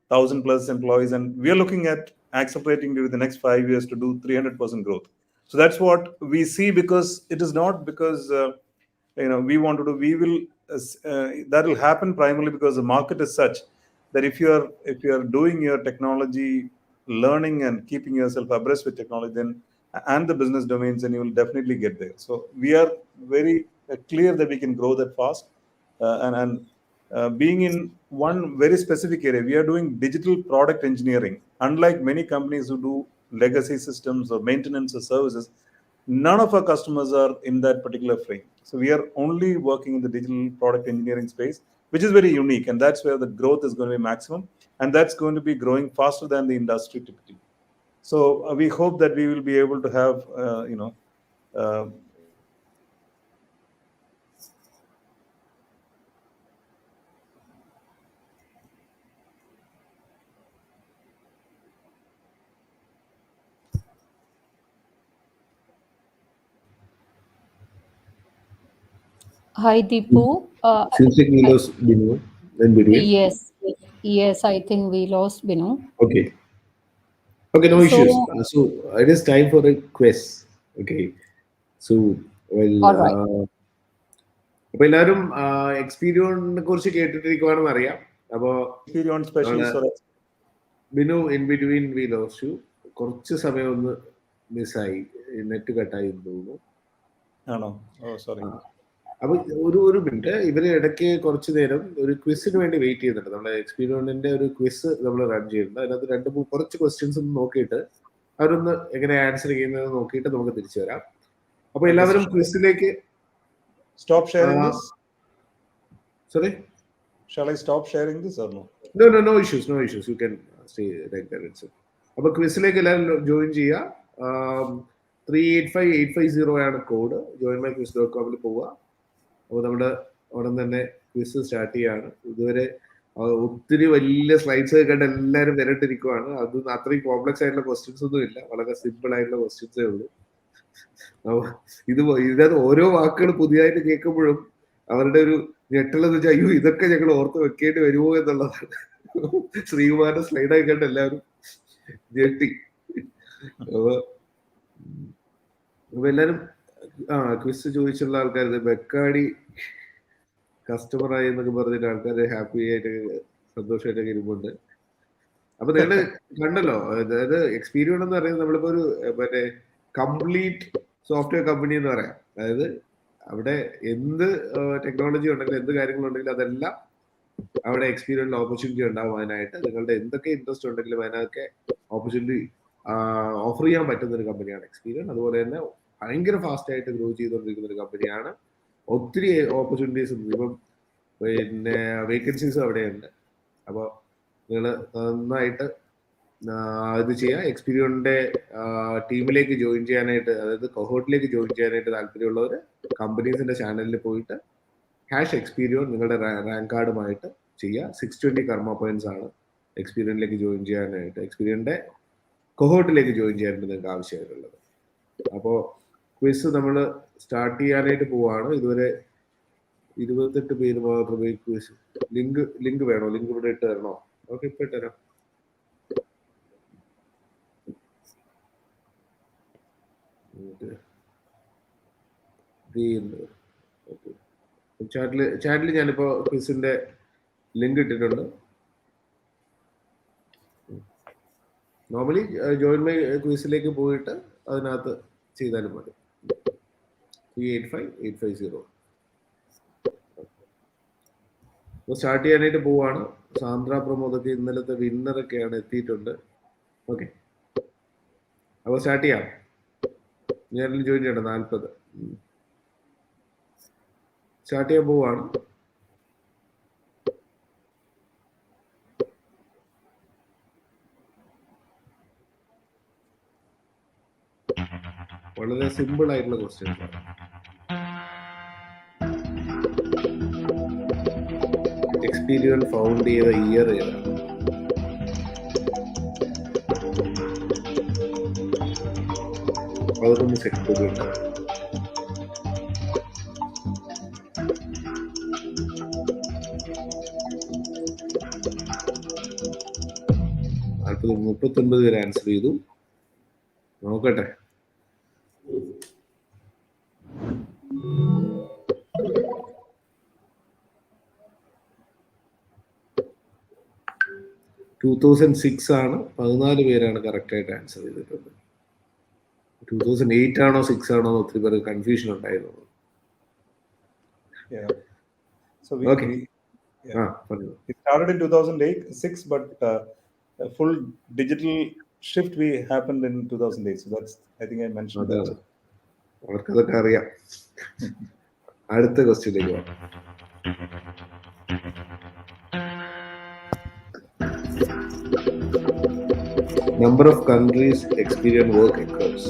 1,000 plus employees, and we are looking at accelerating during the next 5 years to do 300% growth. So that's what we see, because it is not because we want to do. We will that will happen primarily because the market is such that if you are doing your technology learning and keeping yourself abreast with technology, then and the business domains, then you will definitely get there. So we are very clear that we can grow that fast, and being in one very specific area, we are doing digital product engineering. Unlike many companies who do legacy systems or maintenance or services, none of our customers are in that particular frame. So we are only working in the digital product engineering space, which is very unique, and that's where the growth is going to be maximum, and that's going to be growing faster than the industry typically. So we hope that we will be able to have Hi, Deepu. Seems like we lost Binu in between. Yes, I think we lost Binu. Okay. Okay, no issues. So it is time for a quiz. Okay. So, All right. അപ്പോൾ എല്ലാവരും എക്സ്പീരിയനെ കുറിച്ച് കേട്ടിട്ടിരിക്കുവാണെന്ന് അറിയാം. അപ്പോൾ Experion specialist or Binu in between we lost you. കുറച്ച് സമയം ഒന്ന് മിസ്സായി, net കട്ടായി തോന്നുന്നു. ആണോ? Oh sorry. അപ്പൊ ഒരു മിനിറ്റ്, ഇവര് ഇടയ്ക്ക് കുറച്ചു നേരം ഒരു ക്വിസിന് വേണ്ടി വെയിറ്റ് ചെയ്യുന്നുണ്ട്. നമ്മുടെ എക്സ്പീരിയൻസിന്റെ ഒരു ക്വിസ് നമ്മൾ റൺ ചെയ്യുന്നുണ്ട്. അതിനകത്ത് കുറച്ച് ക്വസ്റ്റ്യൻസ് ഒന്ന് നോക്കിയിട്ട് അവരൊന്ന് എങ്ങനെ ആൻസർ ചെയ്യുന്നത് നോക്കിയിട്ട് നമുക്ക് തിരിച്ചു വരാം. അപ്പൊ എല്ലാവരും ക്വിസിലേക്ക് stop sharing this. Sorry? Shall I stop sharing this or no? No issues. You can stay like that itself. അപ്പൊ ക്വിസിലേക്ക് എല്ലാവരും ജോയിൻ ചെയ്യുക. 385850 ആണ് കോഡ്. joinmyquiz.com പോവുക. അപ്പോൾ നമ്മുടെ അവിടെ തന്നെ ക്വിസ് സ്റ്റാർട്ട് ചെയ്യാണ്. ഇതുവരെ ഒത്തിരി വലിയ സ്ലൈഡ്സ് കണ്ട് എല്ലാവരും വരട്ടിരിക്കുവാണ്. അത് അത്രയും കോംപ്ലക്സ് ആയിട്ടുള്ള ക്വസ്റ്റ്യൻസ് ഒന്നും ഇല്ല, വളരെ സിമ്പിൾ ആയിട്ടുള്ള ക്വസ്റ്റ്യൻസേ ഉള്ളൂ. ഇതിനകത്ത് ഓരോ വാക്കുകൾ പുതിയതായിട്ട് കേൾക്കുമ്പോഴും അവരുടെ ഒരു ഞെട്ടലെന്ന് വെച്ചാൽ അയ്യോ ഇതൊക്കെ ഞങ്ങൾ ഓർത്ത് വെക്കേണ്ടി വരുമോ എന്നുള്ളതാണ്. ശ്രീകുമാറിന്റെ സ്ലൈഡായി കണ്ട് എല്ലാവരും ഞെട്ടി. അപ്പൊ എല്ലാരും ക്വിസ് ചോദിച്ചുള്ള ആൾക്കാർ ബെക്കാടി കസ്റ്റമറായി എന്നൊക്കെ പറഞ്ഞിട്ട് ആൾക്കാർ ഹാപ്പി ആയിട്ട് സന്തോഷമായിട്ടൊക്കെ ഇരുമ്പുണ്ട്. അപ്പൊ നിങ്ങൾ കണ്ടല്ലോ, അതായത് എക്സ്പീരിയൻ എന്ന് പറയുന്നത് നമ്മളിപ്പോ ഒരു മറ്റേ കംപ്ലീറ്റ് സോഫ്റ്റ്വെയർ കമ്പനി എന്ന് പറയാം. അതായത് അവിടെ എന്ത് ടെക്നോളജി ഉണ്ടെങ്കിലും എന്ത് കാര്യങ്ങളുണ്ടെങ്കിലും അതെല്ലാം അവിടെ എക്സ്പീരിയൻസിൽ ഓപ്പർച്യൂണിറ്റി ഉണ്ടാവും. അതിനായിട്ട് നിങ്ങളുടെ എന്തൊക്കെ ഇൻട്രസ്റ്റ് ഉണ്ടെങ്കിലും അതിനൊക്കെ ഓപ്പർച്യൂണിറ്റി ഓഫർ ചെയ്യാൻ പറ്റുന്ന ഒരു കമ്പനിയാണ് എക്സ്പീരിയൻ. അതുപോലെ തന്നെ ഭയങ്കര ഫാസ്റ്റ് ആയിട്ട് ഗ്രോ ചെയ്തുകൊണ്ടിരിക്കുന്ന ഒരു കമ്പനിയാണ്. ഒത്തിരി ഓപ്പർച്യൂണിറ്റീസ് ഉണ്ട്. ഇപ്പം പിന്നെ വേക്കൻസീസും അവിടെയുണ്ട്. അപ്പോൾ നിങ്ങൾ നന്നായിട്ട് ഇത് ചെയ്യുക. എക്സ്പീരിയന്റെ ടീമിലേക്ക് ജോയിൻ ചെയ്യാനായിട്ട്, അതായത് കൊഹോട്ടിലേക്ക് ജോയിൻ ചെയ്യാനായിട്ട് താല്പര്യമുള്ളവർ കമ്പനീസിന്റെ ചാനലിൽ പോയിട്ട് #Experion നിങ്ങളുടെ റാങ്ക് കാർഡുമായിട്ട് ചെയ്യുക. 620 കർമ്മ പോയിന്റ്സ് ആണ് എക്സ്പീരിയനിലേക്ക് ജോയിൻ ചെയ്യാനായിട്ട്, എക്സ്പീരിയന്റെ കൊഹോട്ടിലേക്ക് ജോയിൻ ചെയ്യാനായിട്ട് നിങ്ങൾക്ക് ആവശ്യമായിട്ടുള്ളത്. അപ്പോൾ ക്വിസ് നമ്മൾ സ്റ്റാർട്ട് ചെയ്യാനായിട്ട് പോവാണ്. ഇതുവരെ 28 പേര് മാത്രമേ ക്വിസ്. ലിങ്ക് വേണോ? ലിങ്ക് ഇവിടെ ഇട്ട് തരണോ? ഓക്കെ, ഇപ്പൊ ഇട്ടുതരാം. ചാറ്റിൽ ഞാനിപ്പോ ക്വിസിന്റെ ലിങ്ക് ഇട്ടിട്ടുണ്ട്. നോർമലി ജോയിൻ മൈ ക്വിസിലേക്ക് പോയിട്ട് അതിനകത്ത് ചെയ്താലും മതി. 385850 സ്റ്റാർട്ട് ചെയ്യാനായിട്ട് പോവാണ്. സാന്ദ്ര പ്രമോദൊക്കെ ഇന്നലത്തെ വിന്നറൊക്കെയാണ് എത്തിയിട്ടുണ്ട്. ഓക്കെ, അപ്പോൾ സ്റ്റാർട്ട് ചെയ്യാം. ഞാൻ ജോയിൻ ചെയ്യണം. 40 സ്റ്റാർട്ട് ചെയ്യാൻ പോവാണ്. വളരെ സിമ്പിൾ ആയിട്ടുള്ള ക്വസ്റ്റ്യൻസ് ആണ്. എക്സ്പീരിയൻ ഫൗണ്ട് ചെയ്ത ഇയർ ഏതാണ്? 11 സെക്കൻഡ് കൂടി ഉണ്ട്. നാൽപ്പത് 39 പേര് ആൻസർ ചെയ്തു. നോക്കട്ടെ. ടൂ 2006 ആണ്. 14 പേരാണ് കറക്റ്റ് ആയിട്ട് ആൻസർ ചെയ്തിട്ടുണ്ട്. 2008 ആണോ 6 ആണോ എന്ന് ഒത്തിരി പേര് കൺഫ്യൂഷൻ ഉണ്ടായിരുന്നു. Yeah. So we പറഞ്ഞോ. we started in 2006, but a full digital shift we happened in 2008. So that's, I think I mentioned that. അവർക്കതൊക്കെ അറിയാം. അടുത്ത ക്വസ്റ്റ്യനിലേക്ക് പോകാം. Number of countries Experion work across.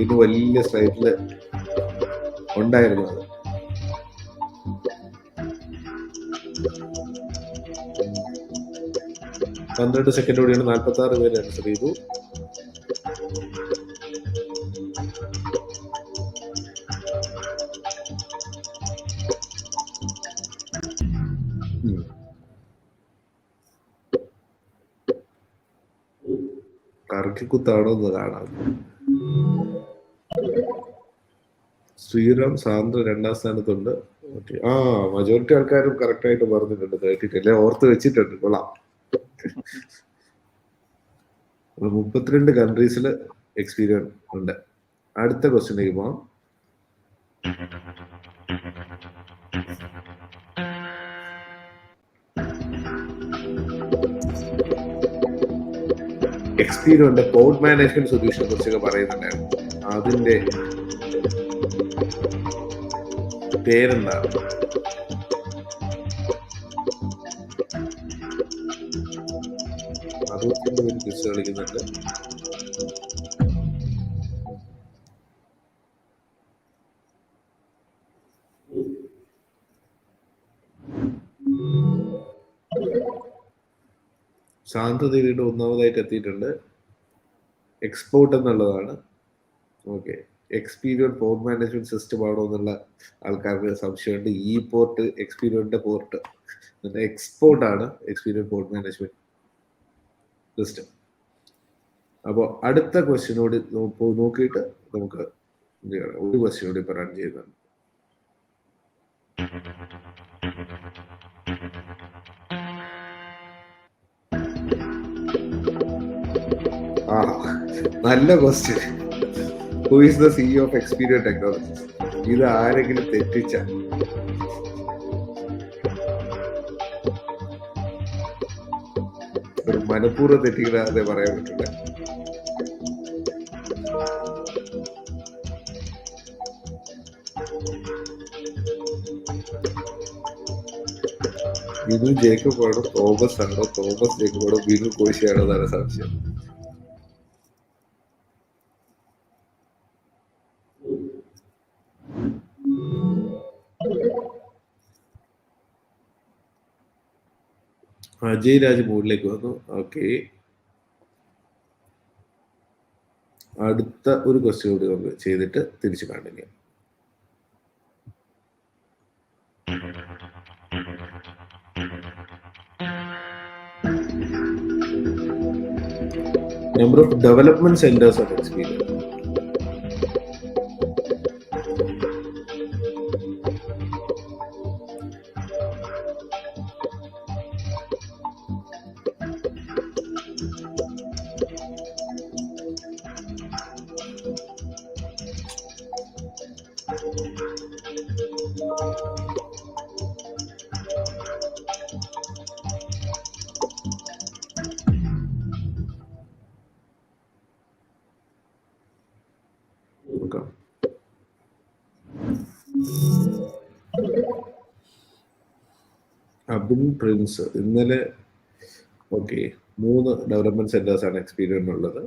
ഇത് വലിയ സ്ലൈഡില് ഉണ്ടായിരുന്നു. അത് 12 സെക്കൻഡ് കൂടിയാണ്. 46 പേര് ആൻസർ ചെയ്തു. കറക്കിക്കുത്താണോ എന്ന് കാണാം. ശ്രീറാം സാന്ദ്ര 2ാം സ്ഥാനത്തുണ്ട്. മജോറിറ്റി ആൾക്കാരും കറക്റ്റ് ആയിട്ട് പറഞ്ഞിട്ടുണ്ട്. 32 അല്ലെ, ഓർത്ത് വെച്ചിട്ടുണ്ട്. കൊള്ളാം. 32 കൺട്രീസിൽ എക്സ്പീരിയൻ ഉണ്ട്. അടുത്ത ക്വസ്റ്റ്യനിലേക്ക് പോവാം. എക്സ്പീരിയന്റെ പോർട്ട് മാനേജ്മെന്റ് സൊല്യൂഷനെ കുറിച്ചൊക്കെ പറയുന്നുണ്ടായിരുന്നു. അതിന്റെ പേരെന്താണ്? അറുപത്തിരണ്ട് പേര് ക്വിസ് കളിക്കുന്നുണ്ട്. ശാന്തദേവിയുടെ ഒന്നാമതായിട്ട് എത്തിയിട്ടുണ്ട്. എക്സ്പോർട്ട് എന്നുള്ളതാണ്. Okay, Experion port management system ആണോ എന്നുള്ള ആൾക്കാർക്ക് സംശയമുണ്ട്. ഈ പോർട്ട് എക്സ്പീരിയന്റെ പോർട്ട് എക്സ്പോർട്ട് ആണ് എക്സ്പീരിയൻ പോർട്ട് മാനേജ്മെന്റ് സിസ്റ്റം. അപ്പോൾ അടുത്ത ക്വസ്റ്റ്യനോട് നോക്കിയിട്ട് നമുക്ക് ഒരു ക്വസ്റ്റ്യൻ കൂടി റൺ ചെയ്യുന്നുണ്ട്. നല്ല question. Who is the CEO of Experion technologies? ഇത് ആരെങ്കിലും തെറ്റിച്ച ഒരു മനഃപൂർവ്വം തെറ്റിക്കാതെ പറയാൻ പറ്റില്ല. ബിനു ജേക്കബ് ആണോ, തോമസ് ആണോ, തോമസ് ജേക്കബ് ആണോ, ബിനു കോശിയാണോ എന്നാണ് സംശയം. അജയ് രാജ് മൂഡിലേക്ക് വന്നു. ഓക്കെ, അടുത്ത ഒരു ക്വസ്റ്റ്യൻ കൂടി നമുക്ക് ചെയ്തിട്ട് തിരിച്ചു കാണില്ല. Number of development centers of Experion. Abin Prince ഇന്നലെ ഓക്കെ 3 ഡെവലപ്മെന്റ് സെന്റേഴ്സ് ആണ് എക്സ്പീരിയൻ ഉള്ളത്.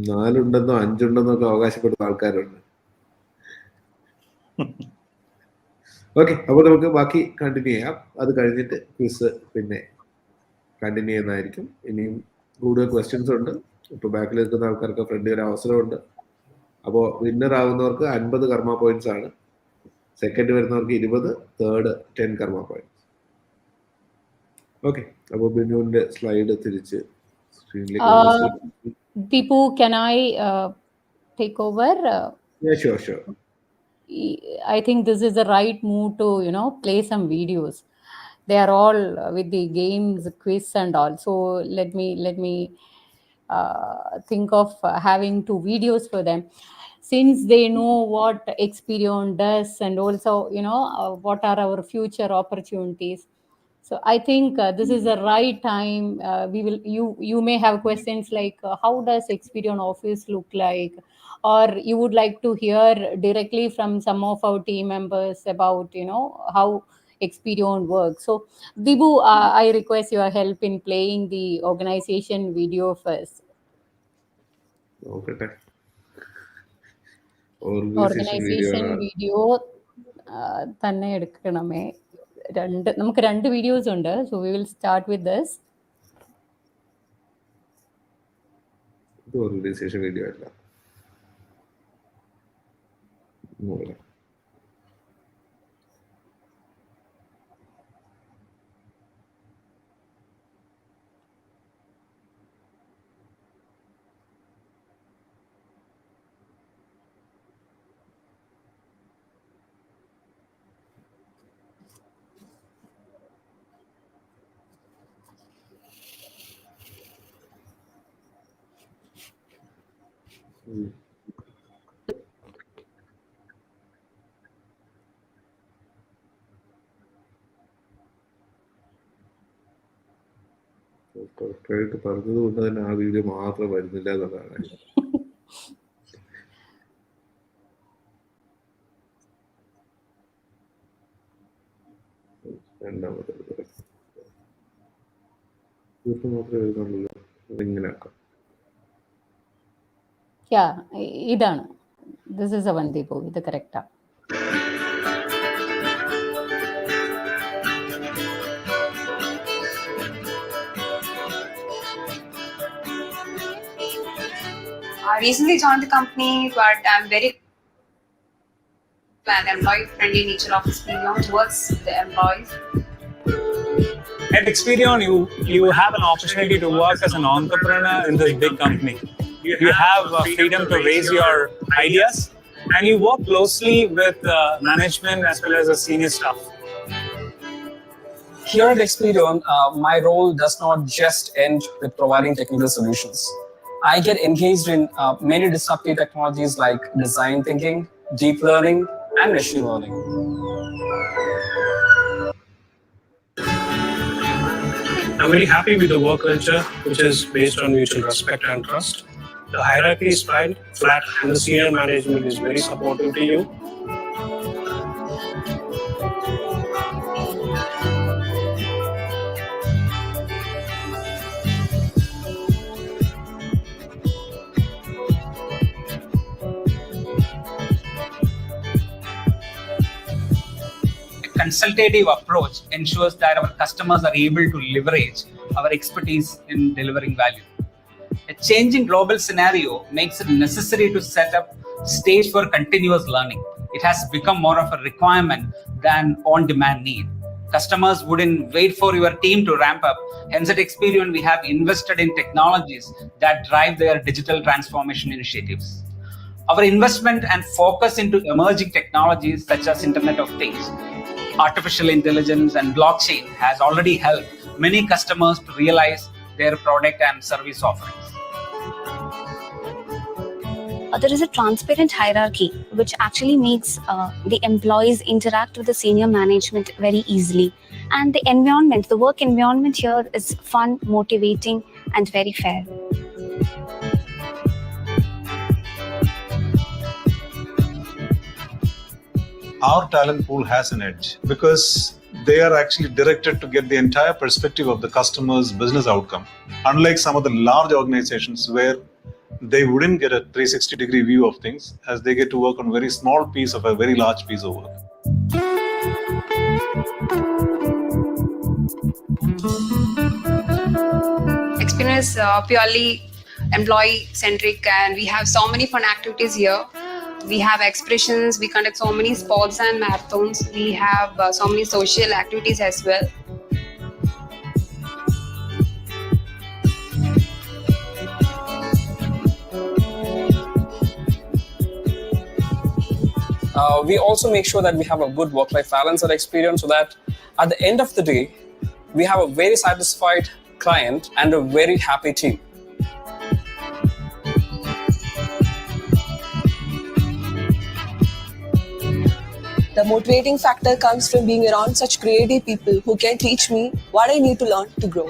4 ഉണ്ടെന്നോ 5 ഉണ്ടെന്നോ ഒക്കെ അവകാശപ്പെടുന്ന ആൾക്കാരുണ്ട്. ഓക്കെ, അപ്പോൾ നമുക്ക് ബാക്കി കണ്ടിന്യൂ ചെയ്യാം. അത് കഴിഞ്ഞിട്ട് ക്വിസ് പിന്നെ കണ്ടിന്യൂ ചെയ്യുന്നതായിരിക്കും. ഇനിയും കൂടുതൽ ക്വസ്റ്റ്യൻസ് ഉണ്ട്. ഇപ്പോൾ ബാക്കിൽ നിൽക്കുന്ന ആൾക്കാർക്ക് ഫ്രണ്ടിൽ ഒരു അവസരമുണ്ട്. അപ്പോൾ വിന്നർ ആവുന്നവർക്ക് 50 കർമ്മ പോയിന്റ്സ് ആണ്, സെക്കൻഡ് വരുന്നവർക്ക് 20, തേർഡ് 10 കർമ്മ പോയിന്റ്സ്. ഓക്കെ, അപ്പോൾ ബിനുവിന്റെ സ്ലൈഡ് തിരിച്ച് സ്ക്രീനിലേക്ക്. Deepu, can I take over? Sure. I think this is the right move to, play some videos. They are all with the games, quiz and all. So let me think of having 2 videos for them, since they know what Experion does and also, what are our future opportunities. So I think this is the right time. You may have questions like how does Experion office look like, or you would like to hear directly from some of our team members about how Experion works. So Dibu, I request your help in playing the organization video first. നോക്കട്ടെ, organisation video തന്നെ എടുക്കണമേ. നമുക്ക് 2 videos ഉണ്ട്. So we will start with this. ഇത് organisation video അല്ല. കറക്റ്റായിട്ട് പറഞ്ഞത് കൊണ്ട് തന്നെ ആ വീഡിയോ മാത്രം വരുന്നില്ല എന്നുള്ളതാണ്. രണ്ടാമത്തെ തീർത്തും മാത്രമേ വരുന്നുള്ളൂ. ഇങ്ങനെ ആക്കാം. ഇതാണ്. This is a one, Deepu. ഇത് correct. I recently joined the company, but I'm very employee-friendly nature of Experion towards the employees. At Experion, you have an opportunity to work as an entrepreneur in this big company. You have freedom to raise your ideas, and you work closely with management as well as the senior staff. Here at Experion, my role does not just end with providing technical solutions. I get engaged in many disruptive technologies like design thinking, deep learning, and machine learning. I'm very happy with the work culture, which is based on mutual respect and trust. The hierarchy is flat, and the senior management is very supportive to you. Consultative approach ensures that our customers are able to leverage our expertise in delivering value. A changing global scenario makes it necessary to set up stage for continuous learning. It has become more of a requirement than on-demand need. Customers wouldn't wait for your team to ramp up. Hence, at Experion, we have invested in technologies that drive their digital transformation initiatives. Our investment and focus into emerging technologies such as Internet of Things, artificial intelligence and blockchain has already helped many customers to realize their product and service offerings. There is a transparent hierarchy which actually makes the employees interact with the senior management very easily. And the environment, the work environment here is fun, motivating, and very fair. Our talent pool has an edge because they are actually directed to get the entire perspective of the customer's business outcome. Unlike some of the large organizations where they wouldn't get a 360-degree view of things, as they get to work on a very small piece of a very large piece of work. is purely employee centric, and we have so many fun activities here. We have expressions, we conduct so many sports and marathons, we have so many social activities as well. We also make sure that we have a good work-life balance at Experion, so that at the end of the day, we have a very satisfied client and a very happy team. The motivating factor comes from being around such creative people who can teach me what I need to learn to grow.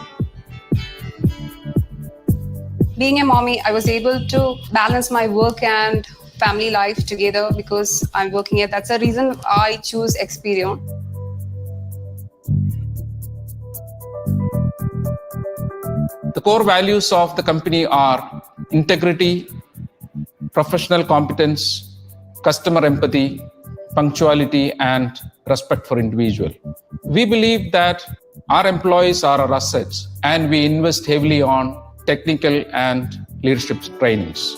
Being a mommy, I was able to balance my work and family life together because I'm working here. That's the reason I choose Experion. The core values of the company are integrity, professional competence, customer empathy, punctuality, and respect for individual. We believe that our employees are our assets, and we invest heavily on technical and leadership trainings.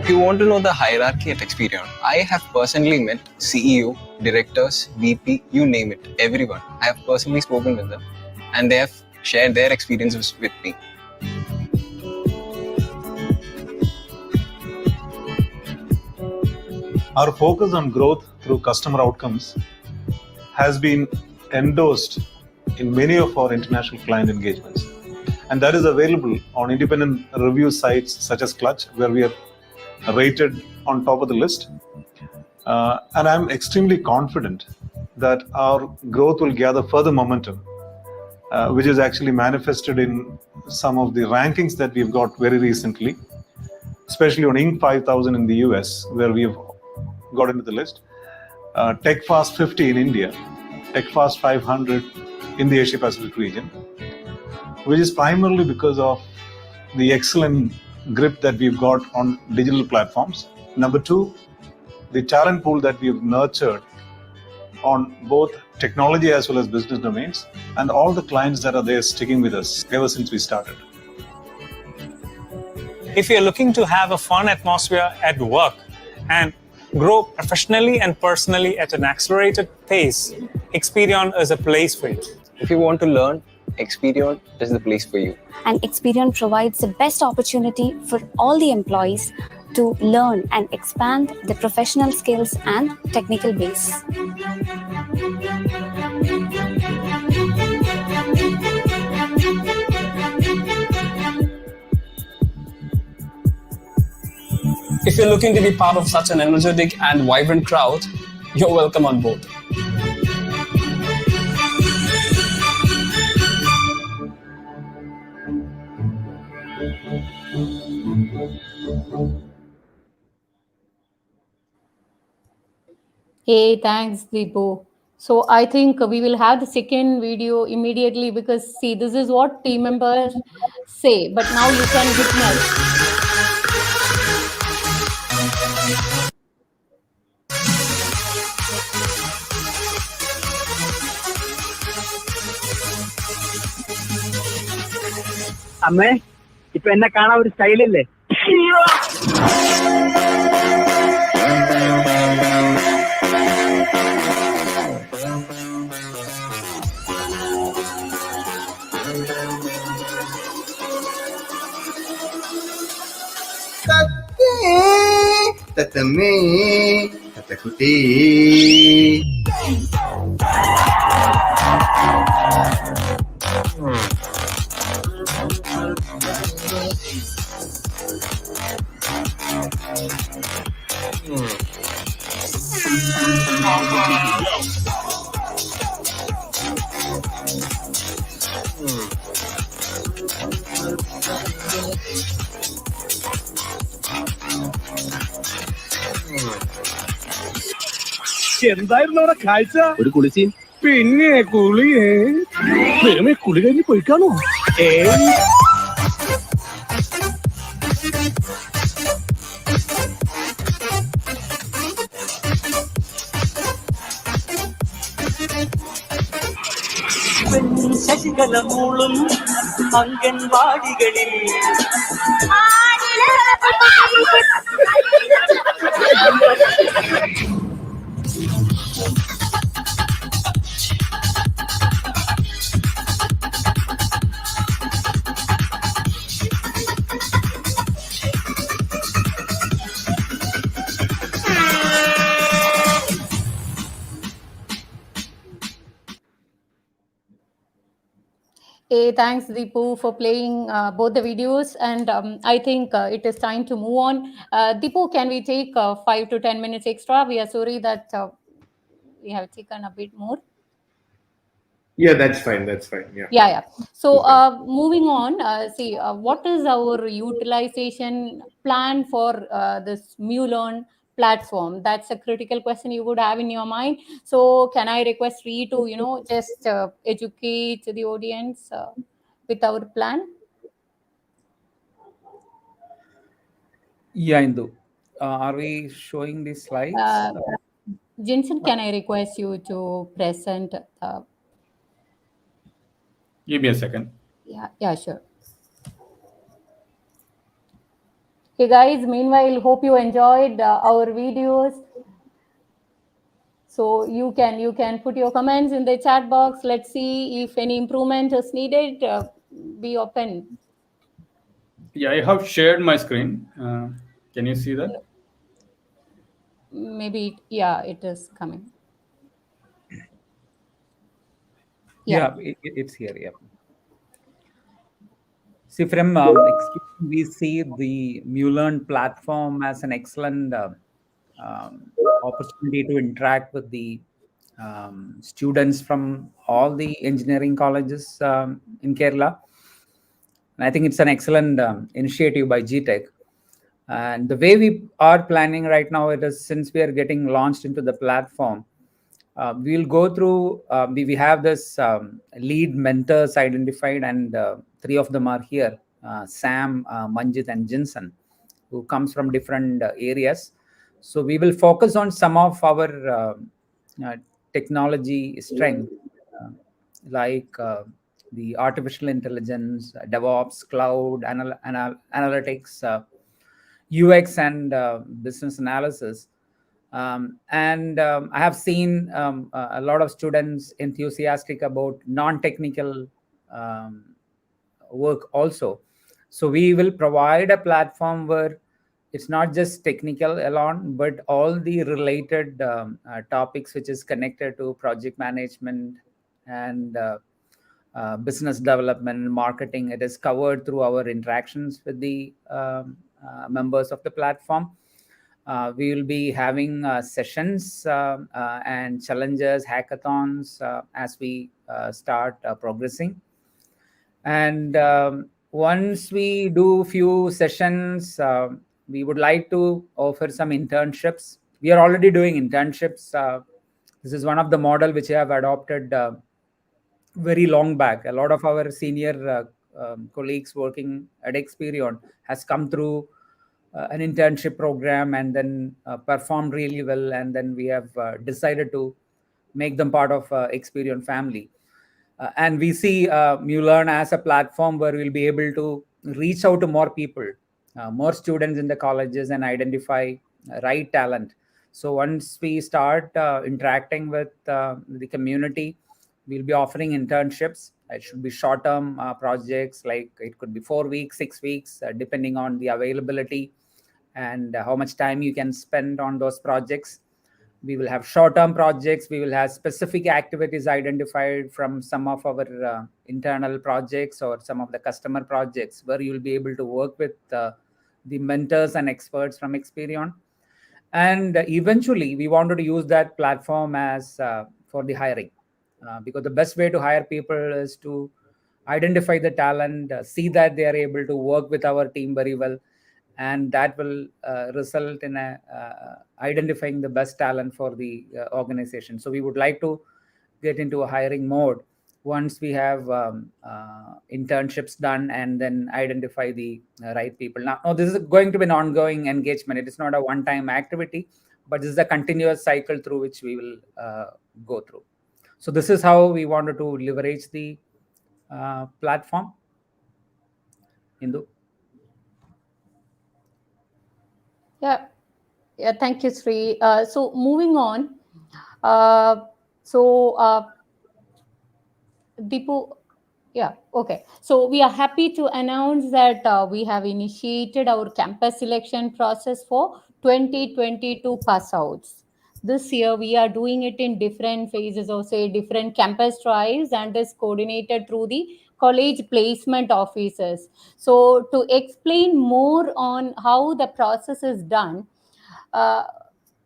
If you want to know the hierarchy at Experion, I have personally met CEO, directors, VP, you name it, everyone. I have personally spoken with them and they have shared their experiences with me. Our focus on growth through customer outcomes has been endorsed in many of our international client engagements. And that is available on independent review sites such as Clutch, where we are rated on top of the list. And I'm extremely confident that our growth will gather further momentum, which is actually manifested in some of the rankings that we've got very recently, especially on Inc. 5000 in the US, where we've got into the list, TechFast 50 in India, TechFast 500 in the Asia Pacific region, which is primarily because of the excellent grip that we've got on digital platforms. Number two, the talent pool that we've nurtured on both technology as well as business domains, and all the clients that are there sticking with us ever since we started. If you're looking to have a fun atmosphere at work and grow professionally and personally at an accelerated pace, Experion is a place for you. If you want to learn, Experion is the place for you. And Experion provides the best opportunity for all the employees to learn and expand their professional skills and technical base. If you're looking to be part of such an energetic and vibrant crowd, you're welcome on board. Hey, thanks, Deepu. So I think we will have the second video immediately because see, this is what team members say, but now you can witness. അമ്മേ ഇപ്പൊ എന്നെ കാണാൻ ഒരു സ്റ്റൈലില്ലേ? തത്തമ്മേ തത്തക്കുട്ടി എന്തായിരുന്നു അവിടെ കാഴ്ച? ഒരു കുളിച്ചീൻ. പിന്നെ കുളിയേ ദൈവമേ, കുളി കഴിഞ്ഞ് പോയിക്കാണോ? ശിഖലമൂളും അംഗൻവാടികളിൽ Hey, thanks, Deepu, for playing both the videos. And I think it is time to move on. Deepu, can we take 5 to 10 minutes extra? We are sorry that we have taken a bit more. Yeah, that's fine. That's fine. Yeah. Yeah. So moving on, see, what is our utilization plan for this 𝝁Learn platform? That's a critical question you would have in your mind. So can I request Ree to, just educate the audience with our plan? Yeah, Indu. Are we showing these slides? Jensen, can I request you to present? Give me a second. Yeah, sure. Okay, guys, meanwhile, hope you enjoyed our videos. So you can put your comments in the chat box. Let's see if any improvement is needed. Be open. Yeah, I have shared my screen. Can you see that? Maybe, yeah, it is coming. Yeah, it's here. Yeah. See, from Experion, we see the 𝝁Learn platform as an excellent opportunity to interact with the students from all the engineering colleges in Kerala. And I think it's an excellent initiative by GTECH. And the way we are planning right now, it is since we are getting launched into the platform, we'll go through, we have this lead mentors identified, and 3 of them are here, Sam, Manjit, and Jinsan, who comes from different areas. So we will focus on some of our technology strength, like the artificial intelligence, DevOps, cloud, analytics, UX, and business analysis. And I have seen a lot of students enthusiastic about non-technical work also. So we will provide a platform where it's not just technical alone, but all the related topics which is connected to project management and business development, marketing. It is covered through our interactions with the members of the platform. We will be having sessions and challenges, hackathons as we start progressing. And once we do few sessions, we would like to offer some internships. We are already doing internships. This is one of the model which I have adopted very long back. A lot of our senior colleagues working at Experion has come through an internship program and then performed really well. And then we have decided to make them part of Experion family. And we see 𝝁Learn as a platform where we'll be able to reach out to more people, more students in the colleges, and identify right talent. So once we start interacting with the community, we'll be offering internships. It should be short-term projects, like it could be 4 weeks, 6 weeks, depending on the availability and how much time you can spend on those projects. We will have short-term projects. We will have specific activities identified from some of our internal projects or some of the customer projects, where you will be able to work with the mentors and experts from Experion. And eventually, we wanted to use that platform as for the hiring, because the best way to hire people is to identify the talent, see that they are able to work with our team very well, and that will result in identifying the best talent for the organization. So we would like to get into a hiring mode once we have internships done and then identify the right people. Now, this is going to be an ongoing engagement. It is not a one-time activity, but this is a continuous cycle through which we will go through. So this is how we wanted to leverage the platform? Indu? Yeah, yeah. Thank you, Sri. So moving on. So Deepu, yeah, okay. So we are happy to announce that we have initiated our campus selection process for 2022 pass outs. This year we are doing it in different phases, or say different campus drives, and is coordinated through the college placement officers. So to explain more on how the process is done, uh,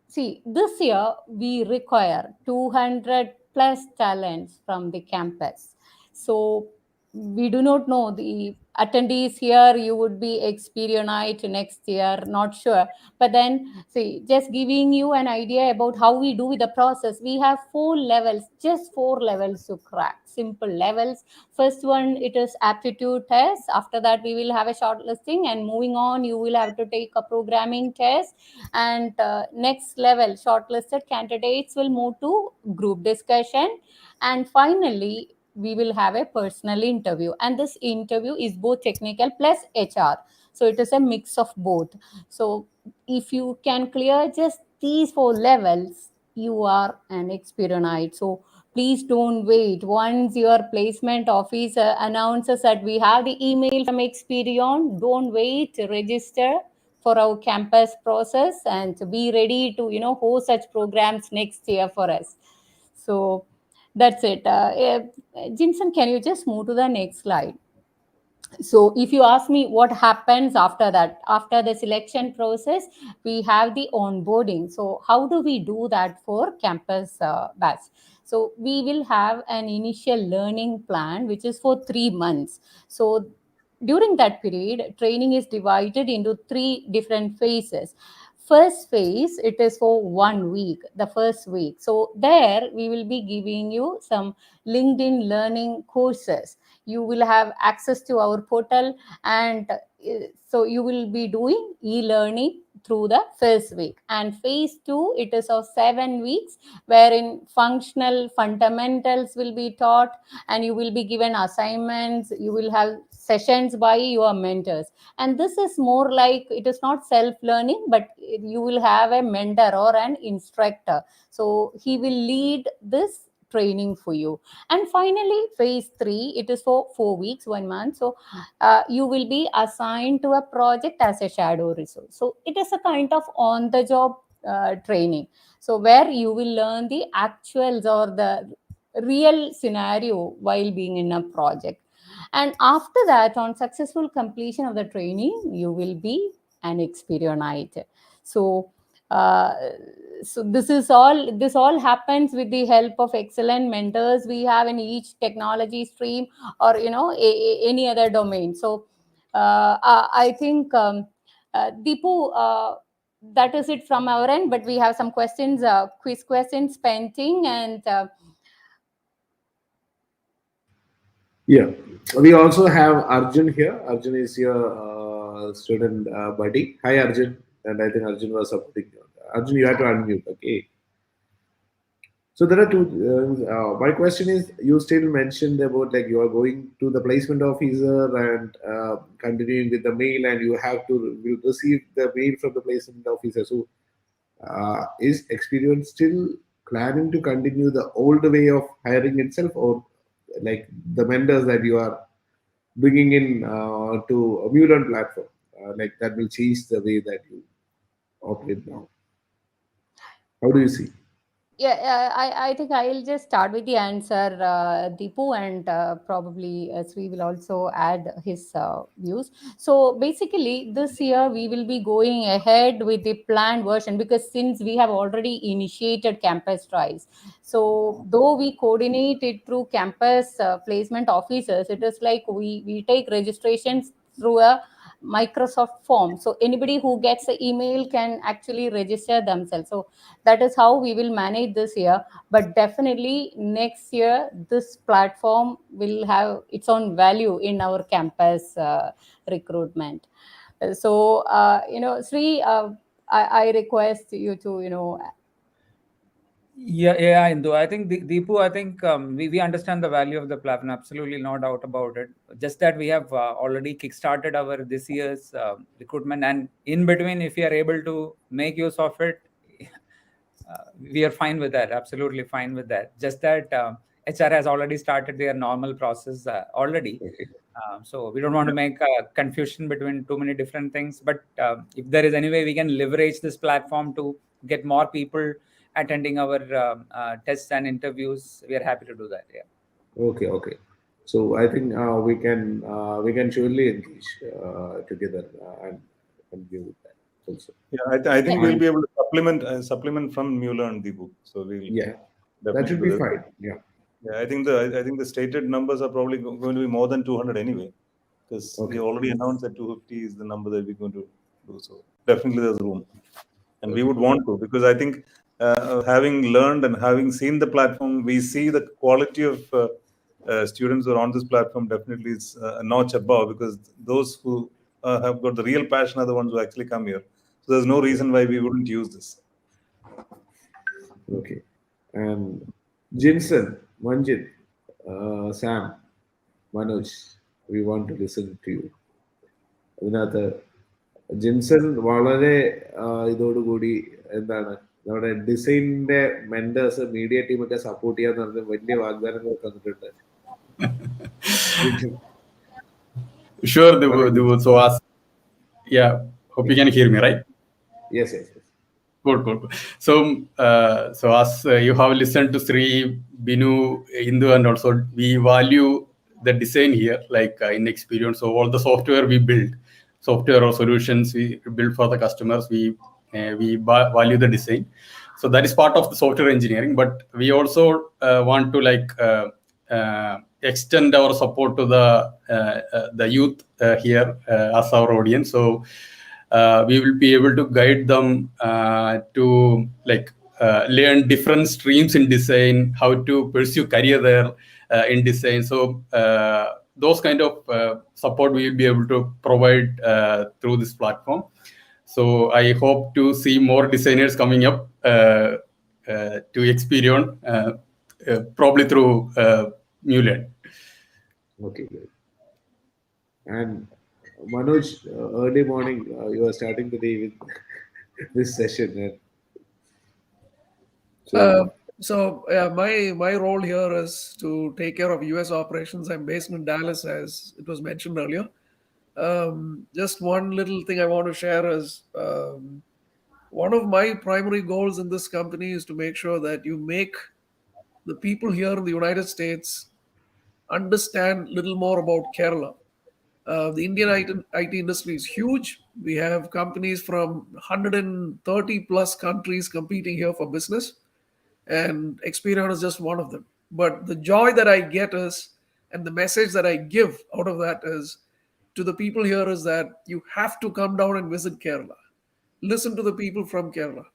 see, this year we require 200 plus talents from the campus. So we do not know the attendees here. You would be Experion next year, not sure. But then, see, just giving you an idea about how we do the process. We have 4 levels, just 4 levels to crack. Simple levels. First one, it is aptitude test. After that, we will have a shortlisting, and moving on, you will have to take a programming test. And next level, shortlisted candidates will move to group discussion, and finally we will have a personal interview, and this interview is both technical plus HR, so it is a mix of both. So if you can clear just these 4 levels, you are an Experion. So please don't wait. Once your placement officer announces that we have the email from Experion, don't wait, register for our campus process and to be ready to host such programs next year for us. So that's it. Jimson, can you just move to the next slide? So if you ask me what happens after that, after the selection process, we have the onboarding. So how do we do that for campus batch? So we will have an initial learning plan which is for 3 months. So during that period, training is divided into 3 different phases. First phase, it is for 1 week, the first week. So there we will be giving you some LinkedIn learning courses. You will have access to our portal, and so you will be doing e-learning through the first week. And phase 2, it is of 7 weeks, wherein functional fundamentals will be taught, and you will be given assignments. You will have sessions by your mentors, and this is more like, it is not self learning, but you will have a mentor or an instructor, so he will lead this training for you. And finally, phase 3, it is for 4 weeks, 1 month. So you will be assigned to a project as a shadow resource. So it is a kind of on the job training, so where you will learn the actuals or the real scenario while being in a project. And after that, on successful completion of the training, you will be an Experion. So uh, so this all happens with the help of excellent mentors we have in each technology stream, or any other domain. So I think Deepu, that is it from our end, but we have some questions, quiz questions pending. And Yeah, we also have Arjun here. Arjun is your student buddy. Hi, Arjun. And I think Arjun was supporting you. Arjun, you have to unmute. Okay. So there are two. My question is, you still mentioned about like you are going to the placement officer and continuing with the mail, and you have to will receive the mail from the placement officer. So is Experion still planning to continue the old way of hiring itself, or like the vendors that you are bringing in to a Mulan platform, like that will change the way that you operate now? How do you see? yeah, I think I'll just start with the answer, Deepu, and probably Sri will also add his views. So basically, this year we will be going ahead with the planned version, because since we have already initiated campus trials, so though we coordinate it through campus placement officers, it is like we take registrations through a Microsoft form. So anybody who gets the email can actually register themselves. So that is how we will manage this year. But definitely next year, this platform will have its own value in our campus recruitment. So Sri, I request you to Yeah, Indu. I think Deepu, I think we understand the value of the platform. Absolutely, no doubt about it. Just that we have already kickstarted our this year's recruitment, and in between, if we are able to make use of it, we are fine with that. Absolutely fine with that. Just that HR has already started their normal process already. So we don't want to make a confusion between too many different things. But if there is any way we can leverage this platform to get more people attending our tests and interviews, we are happy to do that. Yeah. Okay. So I think we can surely engage together and deal with that also. Yeah, I think we'll be able to supplement from MuLearn the book. So we'll That should be fine. Yeah. I think the stated numbers are probably going to be more than 200 anyway, because we already announced that 250 is the number that we're going to do. So definitely there's room, and we would want to, because I think having learned and having seen the platform, we see the quality of students who are on this platform definitely is a notch above, because those who have got the real passion are the ones who actually come here. So there's no reason why we wouldn't use this. Okay. And Jinson, Manjit, Sam, Manoj, we want to listen to you. അതിനകത്ത് ജിൻസൺ വളരെ ഇതോടുകൂടി എന്താണ് നമ്മുടെ ഡിസൈനിന്റെ mentors media ടീമൊക്കെ support ചെയ്യാന്ന് പറഞ്ഞ വലിയ വാഗ്ദാനങ്ങൾ തന്നിട്ടുണ്ട്. Sure, Devu. So hope you can hear me, right? Yes. Good. So as you have listened to Sri, Binu, Indu, and also we value the design here, like in Experion. So all the software we build, software or solutions we build for the customers, we value the design. So that is part of the software engineering. But we also want to extend our support to the youth here as our audience. So we will be able to guide them to learn different streams in design, how to pursue career there in design. So those kind of support we will be able to provide through this platform. So I hope to see more designers coming up to Experion, probably through MuLearn. Okay, great. And Manoj, early morning, you are starting the day with this session. My role here is to take care of US operations. I'm based in Dallas, as it was mentioned earlier. Just one little thing I want to share is one of my primary goals in this company is to make sure that you make the people here in the United States understand a little more about Kerala. The Indian IT industry is huge. We have companies from 130 plus countries competing here for business, and Experion is just one of them. But the joy that I get is, and the message that I give out of that is, to the people here is that you have to come down and visit Kerala. Listen to the people from Kerala.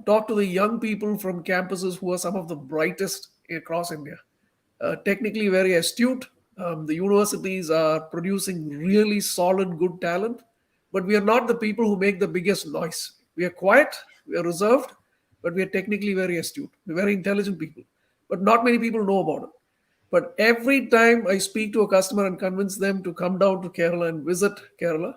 Talk to the young people from campuses who are some of the brightest across India. Technically very astute. The universities are producing really solid, good talent, but we are not the people who make the biggest noise. We are quiet, we are reserved, but we are technically very astute. We're very intelligent people, but not many people know about it. But every time I speak to a customer and convince them to come down to Kerala and visit Kerala,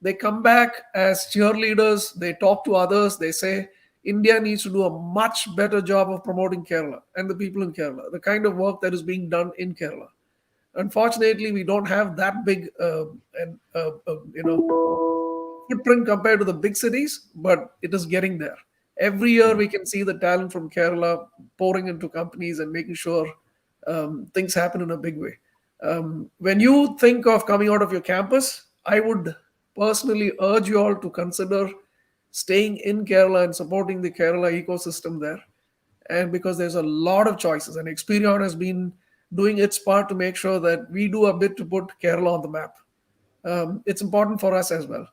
they come back as cheerleaders, they talk to others, they say, India needs to do a much better job of promoting Kerala and the people in Kerala, the kind of work that is being done in Kerala. Unfortunately, we don't have that big footprint compared to the big cities, but it is getting there. Every year we can see the talent from Kerala pouring into companies and making sure things happen in a big way. When you think of coming out of your campus, I would personally urge you all to consider staying in Kerala and supporting the Kerala ecosystem there. And because there's a lot of choices, and Experion has been doing its part to make sure that we do a bit to put Kerala on the map. It's important for us as well.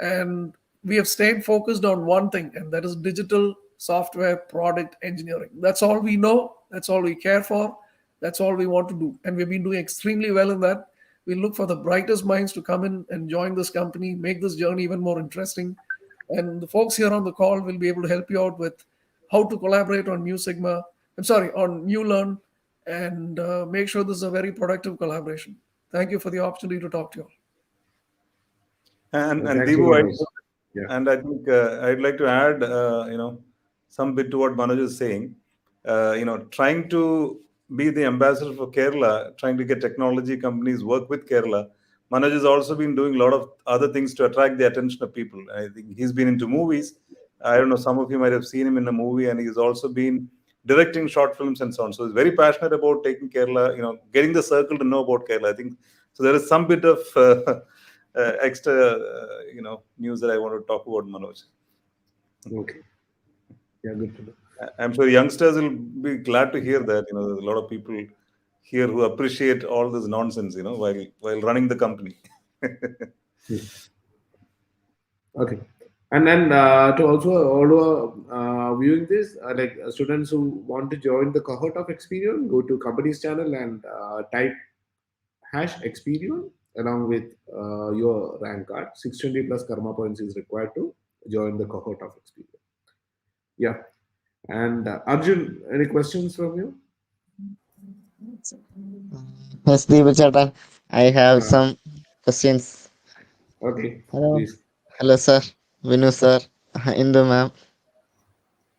And we have stayed focused on one thing, and that is digital software product engineering. That's all we know. That's all we care for. That's all we want to do. And we've been doing extremely well in that. We look for the brightest minds to come in and join this company, make this journey even more interesting. And the folks here on the call will be able to help you out with how to collaborate on on New Learn, and make sure this is a very productive collaboration. Thank you for the opportunity to talk to you all. And Thanks Deepu, again, Manoj. Yeah. and I think I'd like to add, some bit to what Manoj is saying. Trying to be the ambassador for Kerala, trying to get technology companies work with Kerala. Manoj has also been doing a lot of other things to attract the attention of people. I think he's been into movies. I don't know, some of you might have seen him in a movie, and he's also been directing short films and so on. So he's very passionate about taking Kerala, getting the circle to know about Kerala. I think so. There is some bit of extra, news that I want to talk about, Manoj. Okay. Yeah, good to know. I'm sure youngsters will be glad to hear that. There's a lot of people here who appreciate all this nonsense, while running the company. Okay. And then to also all who are viewing this, like students who want to join the cohort of Experion, go to company's channel and type #Experion along with your rank card. 620 plus karma points is required to join the cohort of Experion. Yeah. And Arjun, any questions from you? Yes, Deepu, I have some questions. Okay, Hello. please. Hello, sir. Vinu, sir. Indu, ma'am.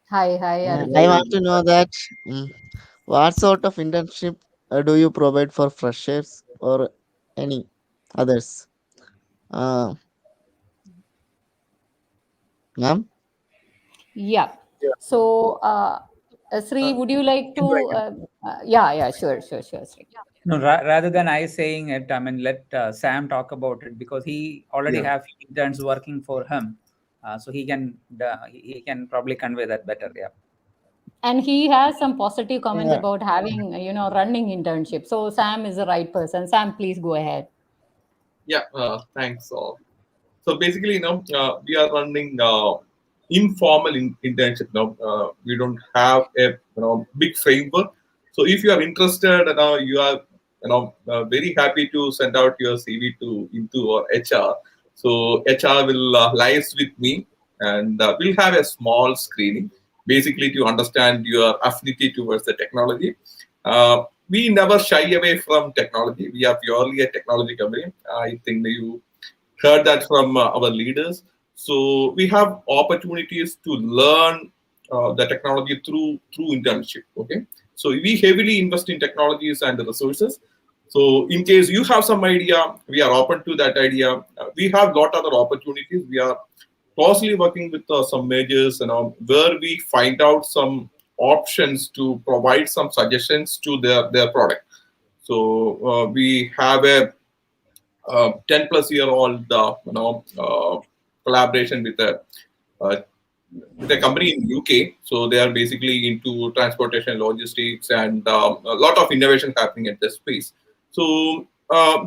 Hi, Arjun. I want to know that what sort of internship do you provide for freshers or any others? Ma'am? Yeah. So, Sri, would you like to? Yeah, sure, Sri. No, rather than I saying it, I mean, let Sam talk about it, because he already have interns working for him, so he can probably convey that better. Yeah. And he has some positive comments Yeah. about having, running internship. So Sam is the right person. Sam, please go ahead. Yeah, thanks. So basically, we are running informal internship now. We don't have a big framework. So if you are interested, you are very happy to send out your CV to Intu or HR. So HR will liaise with me, and we'll have a small screening, basically to understand your affinity towards the technology. We never shy away from technology. We are purely a technology company. I think you heard that from our leaders. So we have opportunities to learn the technology through internship. Okay, so we heavily invest in technologies and the resources. So in case you have some idea, we are open to that idea. We have lot other opportunities. We are closely working with some majors, where we find out some options to provide some suggestions to their product. So we have a 10 plus year old collaboration with a company in UK. So they are basically into transportation, logistics, and a lot of innovation happening at this space. So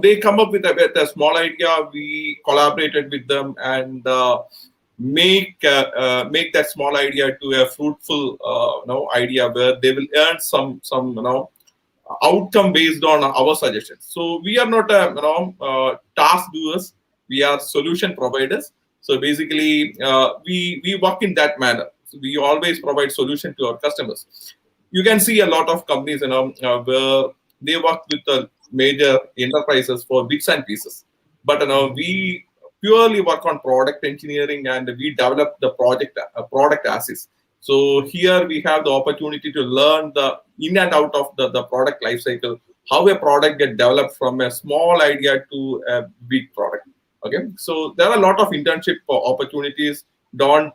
they come up with a small idea. We collaborated with them and make that small idea to a fruitful idea where they will earn some outcome based on our suggestions. So we are not task doers. We are solution providers. So basically, we work in that manner. So we always provide solution to our customers. You can see a lot of companies, where they work with the major enterprises for bits and pieces. But we purely work on product engineering, and we develop the product as is. So here we have the opportunity to learn the in and out of the product life cycle, how a product get developed from a small idea to a big product. Okay, so there are a lot of internship opportunities. Don't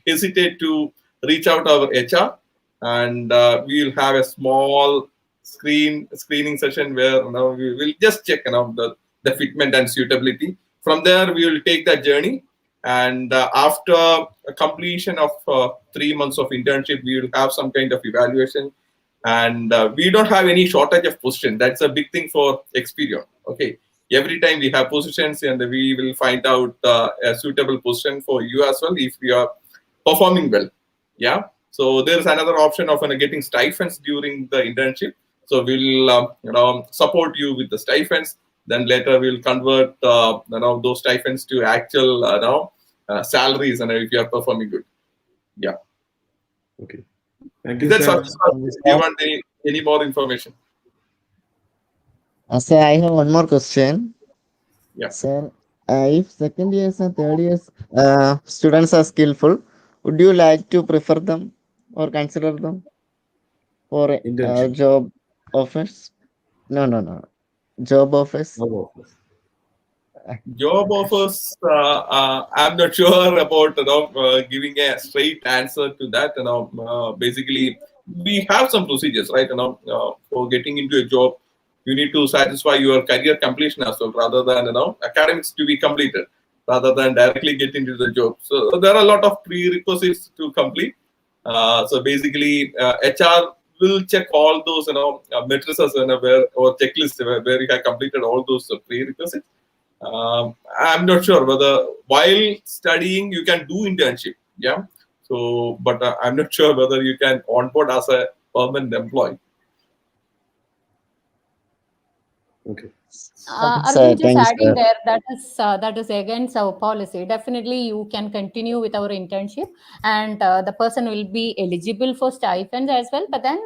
hesitate to reach out our HR, and we will have a small screening session where we will just check the fitment and suitability. From there, we will take that journey. And after a completion of 3 months of internship, we will have some kind of evaluation. And we don't have any shortage of position. That's a big thing for Experion. Okay, every time we have positions, and we will find out a suitable position for you as well if you are performing well. Yeah. So there's another option of getting stipends during the internship. So we'll support you with the stipends. Then later we'll convert those stipends to actual salaries, and if you are performing good. Yeah. Okay. Thank Is you, that sir. sufficient? Do you want any more information? Sir, I have one more question. Yeah. Sir, if second years and third years students are skillful, would you like to prefer them or consider them for Internship. job offers? No. Job offers. Job offers. Job offers. I'm not sure about giving a straight answer to that. Basically, we have some procedures, right? For getting into a job, you need to satisfy your career completion as well, rather than academics to be completed, rather than directly get into the job. So there are a lot of prerequisites to complete. So basically, HR will check all those matrices or checklists where you have completed all those prerequisites. I'm not sure whether while studying you can do internship. Yeah. So, but I'm not sure whether you can onboard as a permanent employee. Okay. Arun, just adding there, that is against our policy. Definitely, you can continue with our internship, and the person will be eligible for stipends as well. But then,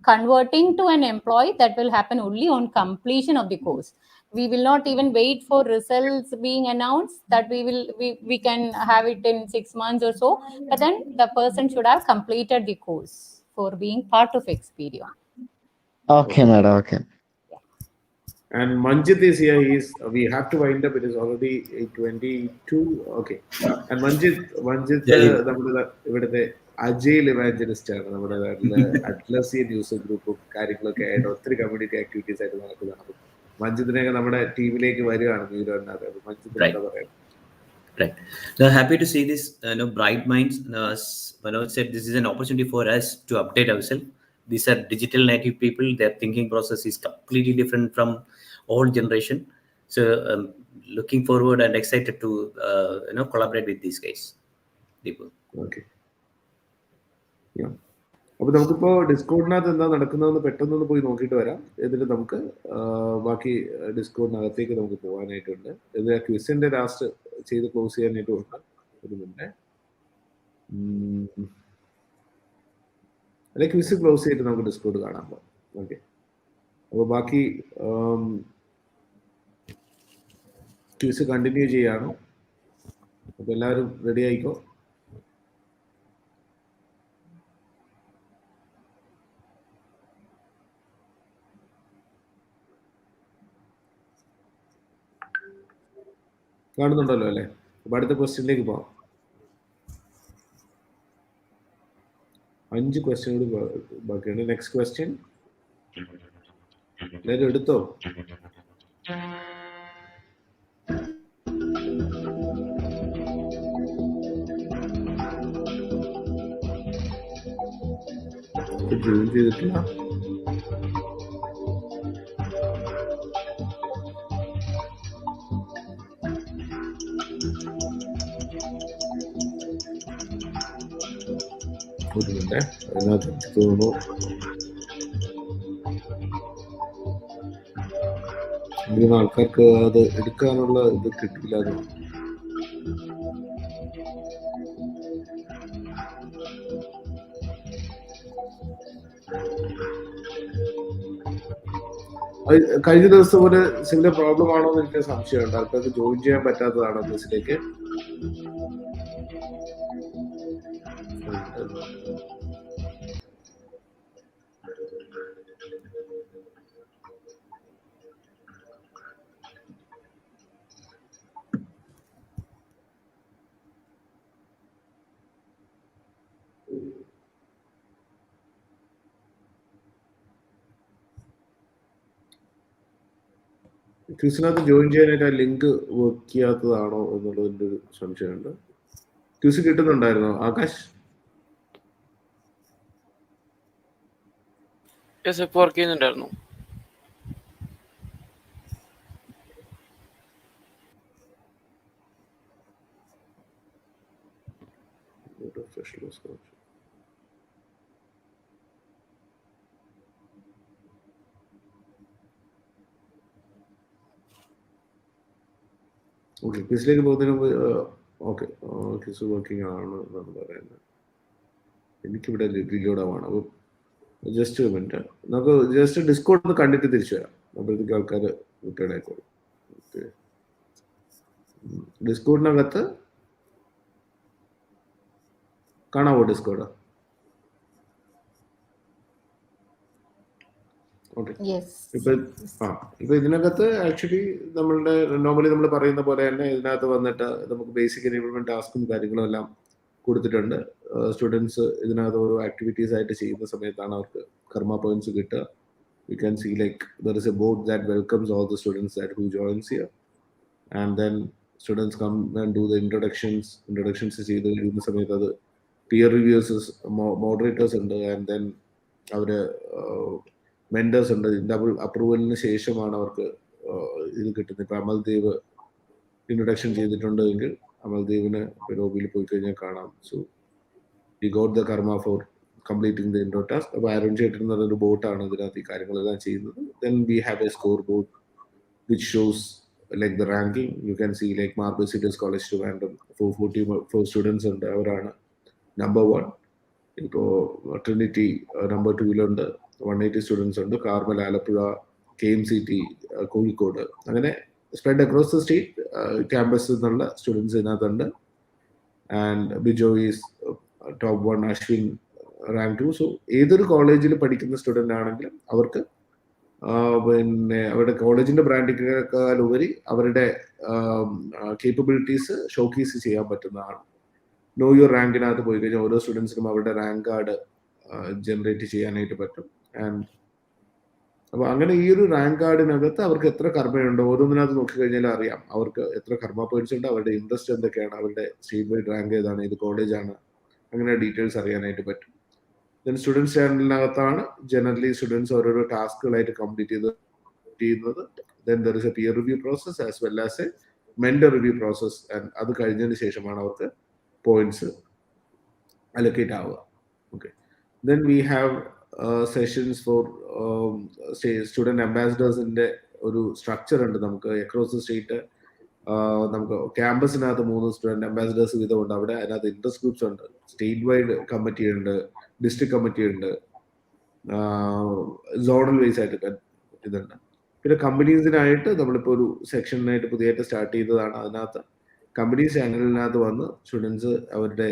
converting to an employee, that will happen only on completion of the course. We will not even wait for results being announced. That we can have it in 6 months or so. But then the person should have completed the course for being part of Experion. Okay, madam. Okay. And Manjit is here. We have to wind up. It is already 8:22. Okay. And Manjit, നമ്മുടെ ഇവിടുത്തെ അജയിൽ evangelist ആണ്. നമ്മുടെ നാട്ടിലെ അറ്റ്ലസിയൻ user ഗ്രൂപ്പും കാര്യങ്ങളൊക്കെ ആയിട്ട് ഒത്തിരി community activities ആയിട്ട് നടക്കുന്നതാണ്. മഞ്ജിത്തിനെയൊക്കെ നമ്മുടെ ടീമിലേക്ക് വരികയാണ് ന്യൂരോനകത്ത്. മഞ്ജിത്തിന് എന്താ പറയുക? Right. So happy to see this, bright minds. Manoj said this is an opportunity for us to update ourselves. These are digital native people. Their thinking process is completely different from old generation. So looking forward and excited to collaborate with these guys. People. Okay. Yeah. അപ്പോൾ നമുക്കിപ്പോൾ ഡിസ്കോഡിനകത്ത് എന്താ നടക്കുന്നതെന്ന് പെട്ടെന്നൊന്ന് പോയി നോക്കിയിട്ട് വരാം. എന്നിട്ട് നമുക്ക് ബാക്കി ഡിസ്കോഡിനകത്തേക്ക് നമുക്ക് പോകാനായിട്ടുണ്ട്. ഇത് ക്വിസിന്റെ ലാസ്റ്റ് ചെയ്ത് ക്ലോസ് ചെയ്യാനായിട്ട് ഉണ്ട്. ഒരു മുന്നേ അല്ലെങ്കിൽ ക്വിസ് ക്ലോസ് ചെയ്തിട്ട് നമുക്ക് ഡിസ്കോഡ് കാണാൻ പോകാം. ഓക്കെ. അപ്പോൾ ബാക്കി ക്വിസ് കണ്ടിന്യൂ ചെയ്യാണ്. അപ്പോൾ എല്ലാവരും റെഡി ആയിക്കോ. കാണുന്നുണ്ടല്ലോ അല്ലേ? അപ്പൊ അടുത്ത ക്വസ്റ്റ്യനിലേക്ക് പോവാം. 5 ക്വസ്റ്റ്യൻ കൂടി ബാക്കിയാണ്. നെക്സ്റ്റ് ക്വസ്റ്റ്യൻ എല്ലാവരും എടുത്തോ? ജോയിൻ ചെയ്തിട്ടില്ല. ഒരു മിനിറ്റ്, അതിനകത്ത് എനിക്ക് തോന്നുന്നു ഇങ്ങനെ ആൾക്കാർക്ക് അത് എടുക്കാനുള്ള ഇത് കിട്ടില്ല. കഴിഞ്ഞ ദിവസം ഒരു സിമിലർ പ്രോബ്ലം ആണോ എന്ന് എനിക്ക് സംശയമുണ്ട്. ആൾക്കാർക്ക് ജോയിൻ ചെയ്യാൻ പറ്റാത്തതാണോ ബസ്സിലേക്ക്? ക്വിസിനകത്ത് ജോയിൻ ചെയ്യാനായിട്ട് ആ ലിങ്ക് വർക്ക് ചെയ്യാത്തതാണോ എന്നുള്ളതിൻ്റെ ഒരു സംശയമുണ്ട്. ക്വിസ് കിട്ടുന്നുണ്ടായിരുന്നോ ആകാശ്? വർക്ക് ചെയ്യുന്നുണ്ടായിരുന്നു. ഓക്കെ, ക്വിസിലേക്ക് പോകുന്നതിന് മുമ്പ് ഓക്കെ ക്വിസ് വർക്കിംഗ് ആണ് എന്നാണ് പറയുന്നത്. എനിക്കിവിടെ റീലോഡ് ആവാണ്. അപ്പോൾ ജസ്റ്റ് ഒരു മിനിറ്റ്, നമുക്ക് ജസ്റ്റ് ഡിസ്കോഡ് ഒന്ന് കണ്ടിട്ട് തിരിച്ചു വരാം. അപ്പോഴത്തേക്ക് ആൾക്കാർ റിട്ടേൺ ആയിക്കോളും. ഡിസ്കോഡിനകത്ത് കാണാവോ ഡിസ്കോഡ്? ഓക്കെ. ഇപ്പൊ ഇതിനകത്ത് ആക്ച്വലി നമ്മളുടെ നോർമലി നമ്മൾ പറയുന്ന പോലെ തന്നെ ഇതിനകത്ത് വന്നിട്ട് നമുക്ക് ബേസിക് എനേബിൾമെന്റ് ടാസ്കും കാര്യങ്ങളും എല്ലാം കൊടുത്തിട്ടുണ്ട്. സ്റ്റുഡൻസ് ഇതിനകത്ത് ഓരോ ആക്ടിവിറ്റീസ് ആയിട്ട് ചെയ്യുന്ന സമയത്താണ് അവർക്ക് കർമ്മ പോയിന്റ്സ് കിട്ടുക. You can see like there is a board that welcomes all the students that who joins here, and then students come and do the introductions ചെയ്ത് കഴിയുന്ന സമയത്ത് അത് peer reviewers, moderators ഉണ്ട്, and then അവര് mentors ഉണ്ട്. Double അപ്രൂവലിന് ശേഷമാണ് അവർക്ക് ഇത് കിട്ടുന്നത്. ഇപ്പൊ അമൽദേവ് ഇൻട്രൊഡക്ഷൻ ചെയ്തിട്ടുണ്ടെങ്കിൽ അമൽദേവിന് ലോബിയിൽ പോയി കഴിഞ്ഞാൽ കാണാം. So he got the karma for completing the intro task. അപ്പോൾ അരുൺ ചേട്ടൻ എന്ന് പറഞ്ഞൊരു ബോട്ടാണ് ഇതിനകത്ത് ഈ കാര്യങ്ങളെല്ലാം ചെയ്യുന്നത്. Then we have a scoreboard which shows like the ranking. You can see like Marble City College Trivandrum 444 students ഉണ്ട്, അവരാണ് നമ്പർ 1. ഇപ്പോൾ ട്രിനിറ്റി നമ്പർ 2 180 സ്റ്റുഡൻസ് ഉണ്ട്. കാർമൽ ആലപ്പുഴ, KMCT കോഴിക്കോട്, അങ്ങനെ spread across the state campus എന്നുള്ള സ്റ്റുഡൻസ് ഇതിനകത്തുണ്ട്. And Bijoy is top 1, Ashwin rank 2. So ഏതൊരു കോളേജിൽ പഠിക്കുന്ന സ്റ്റുഡൻ്റ് ആണെങ്കിലും അവർക്ക് പിന്നെ അവരുടെ കോളേജിന്റെ ബ്രാൻഡിനേക്കാൾ ഉപരി അവരുടെ കേപ്പബിലിറ്റീസ് ഷോക്കേസ് ചെയ്യാൻ പറ്റുന്നതാണ്. നോ യുവർ റാങ്കിനകത്ത് പോയി കഴിഞ്ഞാൽ ഓരോ സ്റ്റുഡൻസിനും അവരുടെ റാങ്ക് കാർഡ് ജനറേറ്റ് ചെയ്യാനായിട്ട് പറ്റും. ആൻഡ് അപ്പോൾ അങ്ങനെ ഈ ഒരു റാങ്ക് കാർഡിനകത്ത് അവർക്ക് എത്ര കർമ്മയുണ്ടോ ഓരോന്നിനകത്ത് നോക്കിക്കഴിഞ്ഞാൽ അറിയാം അവർക്ക് എത്ര കർമ്മ പോയിന്റ്സ് ഉണ്ട്, അവരുടെ ഇൻട്രസ്റ്റ് എന്തൊക്കെയാണ്, അവരുടെ സ്റ്റേറ്റ് വൈഡ് റാങ്ക് ഏതാണ്, ഏത് കോളേജാണ്, അങ്ങനെ ഡീറ്റെയിൽസ് അറിയാനായിട്ട് പറ്റും. ദെൻ സ്റ്റുഡൻസ് ചാനലിനകത്താണ് ജനറലി സ്റ്റുഡൻസ് ഓരോരോ ടാസ്കുകളായിട്ട് കംപ്ലീറ്റ് ചെയ്യുന്നത്. Then there is a peer review process as well as a mentor review process. And അത് കഴിഞ്ഞതിന് ശേഷമാണ് അവർക്ക് പോയിന്റ്സ് അലൊക്കേറ്റ് ആവുക. Okay. Then we have sessions for student അംബാസിഡേഴ്സിന്റെ ഒരു സ്ട്രക്ചർ ഉണ്ട് നമുക്ക് അക്രോസ് ദ സ്റ്റേറ്റ്. നമുക്ക് ക്യാമ്പസിനകത്ത് 3 സ്റ്റുഡൻറ് അംബാസിഡേഴ്സ് വീതമുണ്ട്. അവിടെ അതിനകത്ത് ഇൻട്രസ്റ്റ് ഗ്രൂപ്പ്സ് ഉണ്ട്, സ്റ്റേറ്റ് വൈഡ് കമ്മിറ്റി ഉണ്ട്, ഡിസ്ട്രിക്ട് കമ്മിറ്റി ഉണ്ട്, സോണൽ വൈസ് ആയിട്ട് ഇതുണ്ട്. പിന്നെ കമ്പനീസിനായിട്ട് നമ്മളിപ്പോൾ ഒരു സെക്ഷനായിട്ട് പുതിയതായിട്ട് സ്റ്റാർട്ട് ചെയ്തതാണ്. അതിനകത്ത് കമ്പനീസ് ചാനലിനകത്ത് വന്ന് സ്റ്റുഡൻസ് അവരുടെ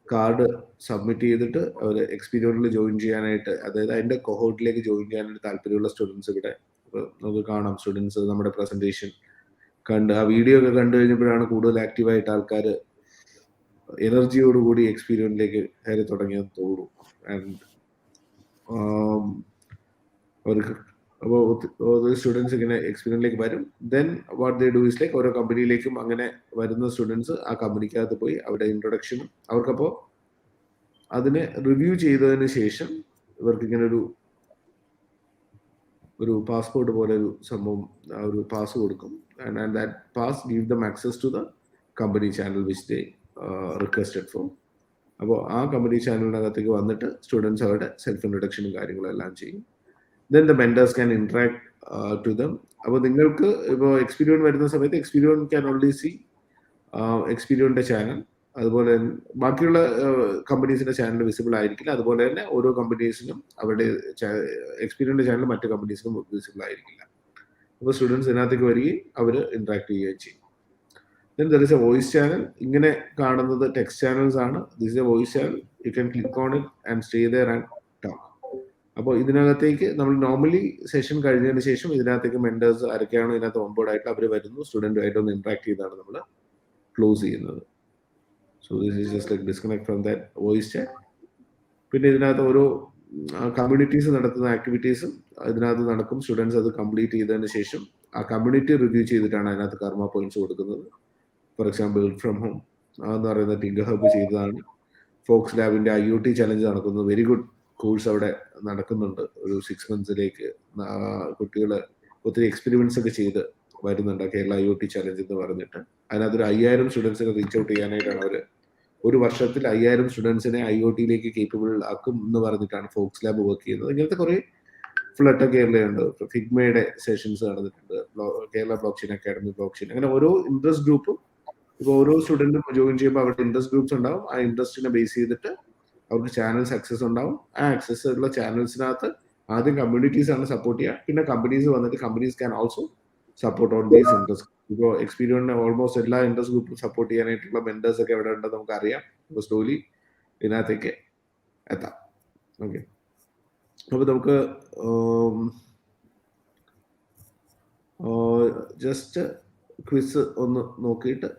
കാർഡ് സബ്മിറ്റ് ചെയ്തിട്ട് അവർ എക്സ്പീരിയനിൽ ജോയിൻ ചെയ്യാനായിട്ട്, അതായത് അതിൻ്റെ കൊഹോട്ടിലേക്ക് ജോയിൻ ചെയ്യാനായിട്ട് താല്പര്യമുള്ള സ്റ്റുഡൻസ് ഇവിടെ നമുക്ക് കാണാം. സ്റ്റുഡൻസ് നമ്മുടെ പ്രസന്റേഷൻ കണ്ട് ആ വീഡിയോ ഒക്കെ കണ്ടു കഴിഞ്ഞപ്പോഴാണ് കൂടുതൽ ആക്റ്റീവായിട്ട് ആൾക്കാർ എനർജിയോടുകൂടി എക്സ്പീരിയനിലേക്ക് കയറി തുടങ്ങിയെന്ന് തോന്നുന്നു. ആൻഡ് അവർക്ക് അപ്പോൾ സ്റ്റുഡൻസ് ഇങ്ങനെ എക്സ്പീരിയനിലേക്ക് വരും. Then what they do is like ഓരോ കമ്പനിയിലേക്കും അങ്ങനെ വരുന്ന സ്റ്റുഡൻസ് ആ കമ്പനിക്കകത്ത് പോയി അവിടെ ഇൻട്രൊഡക്ഷനും അവർക്കപ്പോൾ അതിനെ റിവ്യൂ ചെയ്തതിന് ശേഷം ഇവർക്ക് ഇങ്ങനെ ഒരു പാസ്പോർട്ട് പോലെ ഒരു സംഭവം, ഒരു പാസ് കൊടുക്കും. And that pass give them access to the company channel which they requested for. അപ്പോൾ ആ കമ്പനി ചാനലിനകത്തേക്ക് വന്നിട്ട് സ്റ്റുഡൻസ് അവരുടെ സെൽഫ് ഇൻട്രൊഡക്ഷനും കാര്യങ്ങളും എല്ലാം ചെയ്യും. Then the mentors can interact to them. അപ്പോൾ നിങ്ങൾക്ക് ഇപ്പോൾ എക്സ്പീരിയൻ വരുന്ന സമയത്ത് എക്സ്പീരിയൻ ക്യാൻ ഓൺലി സി എക്സ്പീരിയൻ്റെ ചാനൽ. അതുപോലെ ബാക്കിയുള്ള കമ്പനീസിന്റെ ചാനൽ വിസിബിൾ ആയിരിക്കില്ല. അതുപോലെ തന്നെ ഓരോ കമ്പനീസിനും അവരുടെ എക്സ്പീരിയൻ്റെ ചാനൽ മറ്റു കമ്പനീസിനും വിസിബിൾ ആയിരിക്കില്ല. അപ്പോൾ സ്റ്റുഡൻസ് ഇതിനകത്തേക്ക് വരികയും അവർ ഇന്ററാക്ട് ചെയ്യുകയും ചെയ്യും. Then there is a voice channel. ഇങ്ങനെ കാണുന്നത് ടെക്സ്റ്റ് ചാനൽസ് ആണ്. This is a voice channel. You can click on it and stay there and talk. അപ്പോൾ ഇതിനകത്തേക്ക് നമ്മൾ നോർമലി സെഷൻ കഴിഞ്ഞതിന് ശേഷം ഇതിനകത്തേക്ക് മെന്റേഴ്സ് ആരൊക്കെയാണോ ഇതിനകത്ത് ഓൺബോർഡ് ആയിട്ട് അവർ വരുന്നു, സ്റ്റുഡൻറ്റുമായിട്ട് ഒന്ന് ഇന്ററാക്ട് ചെയ്താണ് നമ്മൾ ക്ലോസ് ചെയ്യുന്നത്. So this is just like disconnect from that voice chat. പിന്നെ ഇതിനകത്ത് ഓരോ കമ്മ്യൂണിറ്റീസ് നടത്തുന്ന ആക്ടിവിറ്റീസും ഇതിനകത്ത് നടക്കും. സ്റ്റുഡൻസ് അത് കംപ്ലീറ്റ് ചെയ്തതിന് ശേഷം ആ കമ്മ്യൂണിറ്റി റിവ്യൂ ചെയ്തിട്ടാണ് അതിനകത്ത് കർമ്മ പോയിന്റ്സ് കൊടുക്കുന്നത്. ഫോർ എക്സാമ്പിൾ ഫ്രം ഹോം എന്ന് പറയുന്ന ടിങ്കർ ഹബ് ചെയ്തതാണ്. ഫോക്സ് ലാബിന്റെ IoT ചലഞ്ച് നടക്കുന്നു. വെരി ഗുഡ് കോഴ്സ് അവിടെ നടക്കുന്നുണ്ട്. ഒരു 6 monthsലേക്ക് കുട്ടികൾ ഒത്തിരി എക്സ്പെരിമെന്റ്സ് ഒക്കെ ചെയ്ത് വരുന്നുണ്ട്. കേരള IoT ചലഞ്ച് എന്ന് പറഞ്ഞിട്ട് അതിനകത്തൊരു 5000 സ്റ്റുഡൻസിനെ റീച്ച് ഔട്ട് ചെയ്യാനായിട്ടാണ് അവർ ഒരു വർഷത്തിൽ 5000 സ്റ്റുഡൻസിനെ IoTയിലേക്ക് കേപ്പബിൾ ആക്കും എന്ന് പറഞ്ഞിട്ടാണ് ഫോക്സ് ലാബ് വർക്ക് ചെയ്യുന്നത്. ഇങ്ങനത്തെ കുറെ ഫ്ലട്ടർ കേരളയുണ്ട്. ഫിഗ്മയുടെ സെഷൻസ് നടന്നിട്ടുണ്ട്. Kerala block chain academy block chain, അങ്ങനെ ഓരോ ഇൻട്രസ്റ്റ് ഗ്രൂപ്പും ഇപ്പോൾ ഓരോ സ്റ്റുഡൻറ്റും ജോയിൻ ചെയ്യുമ്പോൾ അവിടെ ഇൻട്രസ്റ്റ് ഗ്രൂപ്പ്സ് ഉണ്ടാവും. ആ ഇൻട്രസ്റ്റിനെ ബേസ് ചെയ്തിട്ട് അവർക്ക് ചാനൽസ് ആക്സസ് ഉണ്ടാവും. ആ ആക്സസ് ഉള്ള ചാനൽസിനകത്ത് ആദ്യം കമ്മ്യൂണിറ്റീസ് ആണ് സപ്പോർട്ട് ചെയ്യുക, പിന്നെ കമ്പനീസ് വന്നിട്ട് companies can also support on these interest. ഇപ്പോൾ എക്സ്പീരിയൻസിന് ഓൾമോസ്റ്റ് എല്ലാ ഇൻട്രസ്റ്റ് ഗ്രൂപ്പും സപ്പോർട്ട് ചെയ്യാനായിട്ടുള്ള മെന്റേഴ്സ് ഒക്കെ എവിടെ ഉണ്ടെന്ന് നമുക്ക് അറിയാം. അപ്പോൾ സ്ലോലി ഇതിനകത്തേക്ക് എത്താം. ഓക്കെ, അപ്പോൾ നമുക്ക് ജസ്റ്റ് ക്വിസ് ഒന്ന് നോക്കിയിട്ട്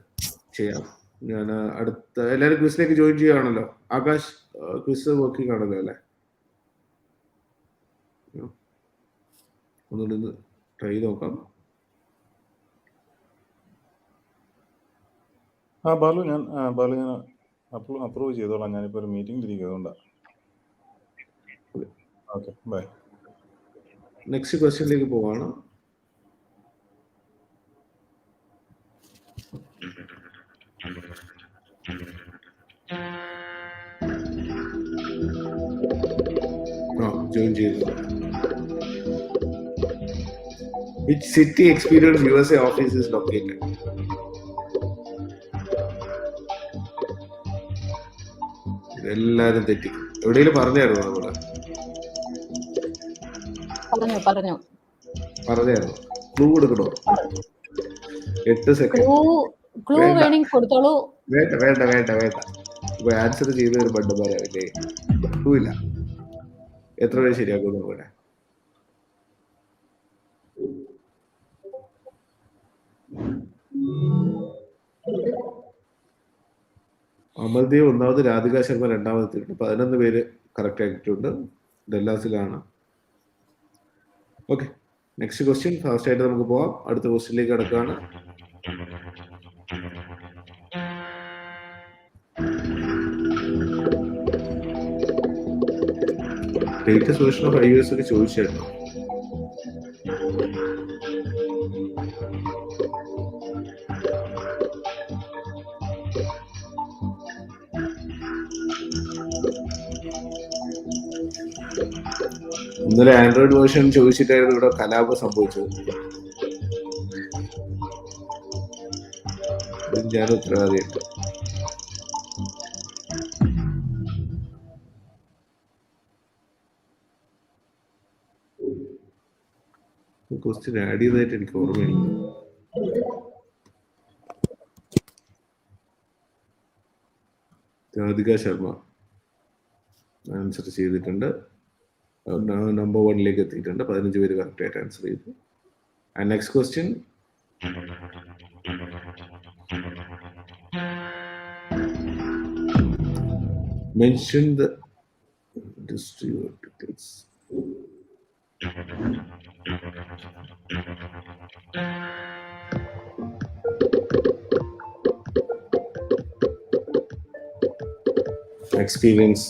ചെയ്യാം. ഞാൻ അടുത്ത എല്ലാവരും ക്വിസിലേക്ക് ജോയിൻ ചെയ്യുകയാണല്ലോ. ആകാശ് ക്വിസ് വർക്കിംഗ് ആണല്ലോ അല്ലേ? ഒന്നുകൂടി ട്രൈ നോക്കാം. ബാലു ഞാൻ അപ്രൂവ് ചെയ്തോളാം. ഞാനിപ്പോൾ ഒരു മീറ്റിംഗിൽ ഇരിക്കുന്നതുകൊണ്ടാണ്. Okay, by. നെക്സ്റ്റ് ക്വസ്റ്റ്യനിലേക്ക് പോവാണ്. ജോയിൻ ചെയ്തു. Which city Experion USA office is located? എല്ലാരും തെറ്റി. എവിടെയെങ്കിലും പറഞ്ഞായിരുന്നു നമ്മള്? പറഞ്ഞായിരുന്നു. ക്ലൂ കൊടുക്കണോ? 8 സെക്കൻഡ്. വേണ്ട. ഇപ്പൊ ആൻസർ ചെയ്ത ഒരു ബണ്ടന്മാരാവില്ലേ? ക്ലൂ ഇല്ല. എത്ര പേര് ശരിയാക്കും നോക്കട്ടെ. അമൽദേവ് ഒന്നാമത്, രാധിക ശർമ്മ രണ്ടാമതെത്തിയിട്ടുണ്ട്. 11 പേര് കറക്റ്റ് ആയിട്ടുണ്ട്. ഡെല്ലാസിലാണ്. ഓക്കെ, നെക്സ്റ്റ് ക്വസ്റ്റ്യൻ ഫാസ്റ്റ് ആയിട്ട് നമുക്ക് പോവാം. അടുത്ത ക്വസ്റ്റ്യനിലേക്ക് കടക്കുകയാണ്. ലേറ്റസ്റ്റ് വേർഷൻ ഓഫ് iOS ഒക്കെ ചോദിച്ചായിരുന്നു. ഇന്നലെ ആൻഡ്രോയിഡ് വേർഷൻ ചോദിച്ചിട്ടായിരുന്നു ഇവിടെ കലാപം സംഭവിച്ചത്. ഞാൻ ഉത്തരവാദിയുണ്ട്. ക്വസ്റ്റ്യൻ ആഡ് ചെയ്തതായിട്ട് എനിക്ക് ഓർമ്മയില്ല. രാധിക ശർമ്മ ആൻസർ ചെയ്തിട്ടുണ്ട്. നമ്പർ 1ലേക്ക് എത്തിയിട്ടുണ്ട്. 15 പേര് കറക്റ്റ് ആയിട്ട് ആൻസർ ചെയ്തു. And next question, mention the industry verticals. Experience.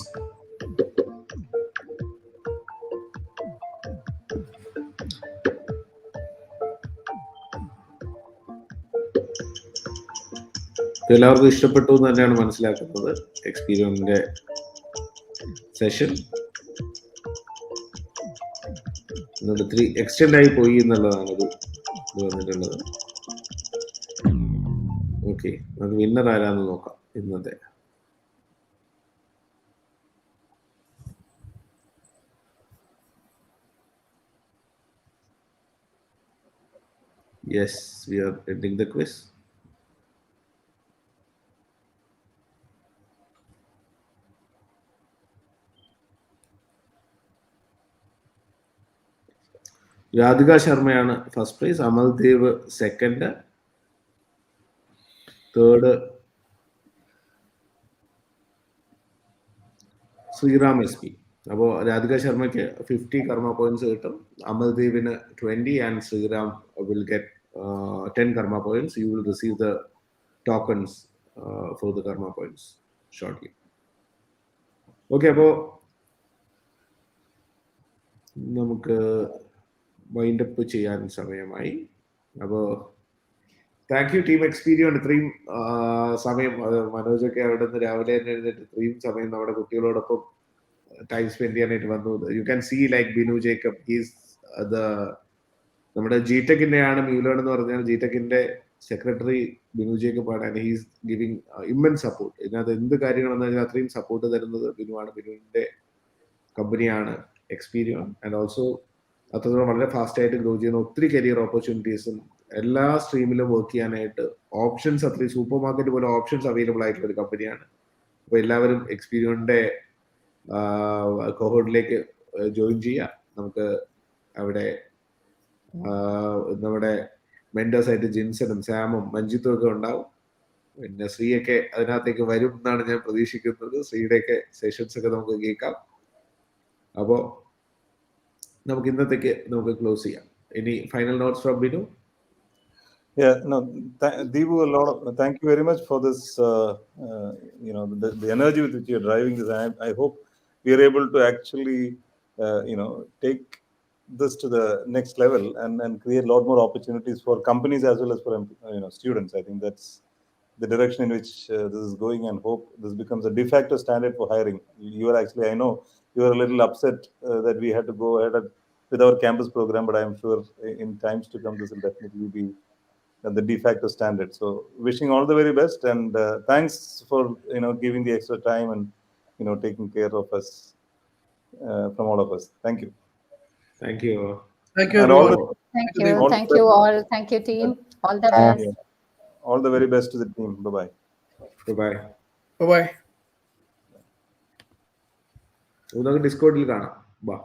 എല്ലാവർക്കും ഇഷ്ടപ്പെട്ടു എന്ന് തന്നെയാണ് മനസ്സിലാക്കുന്നത് എക്സ്പീരിയൻസിന്റെ സെഷൻ. ഇത്തിരി എക്സ്റ്റെൻഡ് ആയി പോയി എന്നുള്ളതാണ് ഇത് വന്നിട്ടുള്ളത്. ഓക്കെ, നമുക്ക് വിന്നർ ആരാന്ന് നോക്കാം ഇന്നത്തെ. Yes, we are ending the quiz. Radhika ശർമ്മയാണ് first prize, Amaldev second, third Sriram SP. അപ്പോൾ രാധിക ശർമ്മയ്ക്ക് 50 കർമ്മ പോയിന്റ്സ് കിട്ടും, അമൽദേവിന് 20 and Sriram will get 10 karma points. You will receive the tokens for the karma points shortly. Okay, അപ്പോൾ നമുക്ക് വൈൻഡ് അപ്പ് ചെയ്യാൻ സമയമായി. അപ്പോൾ താങ്ക് യു ടീം എക്സ്പീരിയൻ. ഇത്രയും സമയം മനോജൊക്കെ അവിടെ നിന്ന് രാവിലെ തന്നെ എഴുന്നേറ്റ് ഇത്രയും സമയം നമ്മുടെ കുട്ടികളോടൊപ്പം ടൈം സ്പെൻഡ് ചെയ്യാനായിട്ട് വന്നു. You can see like Binu Jacob, he's നമ്മുടെ GTECHന്റെ ആണ് മ്യൂലേൺ എന്ന് പറഞ്ഞാൽ GTECHന്റെ സെക്രട്ടറി ബിനു ജേക്കബാണ്, and he's giving immense support. ഇതിനകത്ത് എന്ത് കാര്യങ്ങളെന്ന് വെച്ചാൽ അത്രയും സപ്പോർട്ട് തരുന്നത് ബിനുവാണ്. ബിനുവിൻ്റെ കമ്പനിയാണ് എക്സ്പീരിയോൺ. ആൻഡ് ഓൾസോ അത്രത്തോളം വളരെ ഫാസ്റ്റ് ആയിട്ട് ഗ്രോ ചെയ്യുന്ന ഒത്തിരി കരിയർ ഓപ്പർച്യൂണിറ്റീസും എല്ലാ സ്ട്രീമിലും വർക്ക് ചെയ്യാനായിട്ട് ഓപ്ഷൻസ്, അത്രയും സൂപ്പർ മാർക്കറ്റ് പോലെ ഓപ്ഷൻസ് അവൈലബിൾ ആയിട്ടുള്ള ഒരു കമ്പനിയാണ്. അപ്പോൾ എല്ലാവരും എക്സ്പീരിയോണിൻ്റെ കോഹോർട്ടിലേക്ക് ജോയിൻ ചെയ്യുക. നമുക്ക് അവിടെ നമ്മുടെ മെന്റേഴ്സായിട്ട് ജിൻസനും സാമും മഞ്ജിത്തും ഒക്കെ ഉണ്ടാവും. പിന്നെ ശ്രീയൊക്കെ അതിനകത്തേക്ക് വരും എന്നാണ് ഞാൻ പ്രതീക്ഷിക്കുന്നത്. ശ്രീയുടെയൊക്കെ സെഷൻസ് ഒക്കെ നമുക്ക് കേൾക്കാം. അപ്പോൾ നമുക്ക് ഇന്നത്തേക്ക് നമുക്ക് ക്ലോസ് ചെയ്യാം. Any final notes from Binu? Yeah, no, Deepu, thank you very much for this, the energy with which you're driving this. I hope we are able to actually, take this to the next level and create a lot more opportunities for companies as well as for, students. I think that's the direction in which this is going, and hope this becomes a de facto standard for hiring. You are actually, I know, you are a little upset that we had to go ahead with our campus program, but I am sure in times to come, this will definitely be the de facto standard. So wishing all the very best, and thanks for giving the extra time and taking care of us, from all of us. Thank you. Thank you. Thank you, and everyone. Thank you. Thank you all. Thank you, team. All the best. All the very best to the team. Bye-bye. Bye-bye. Bye-bye. നമുക്ക് ഡിസ്കോഡിൽ കാണാം. ബാ.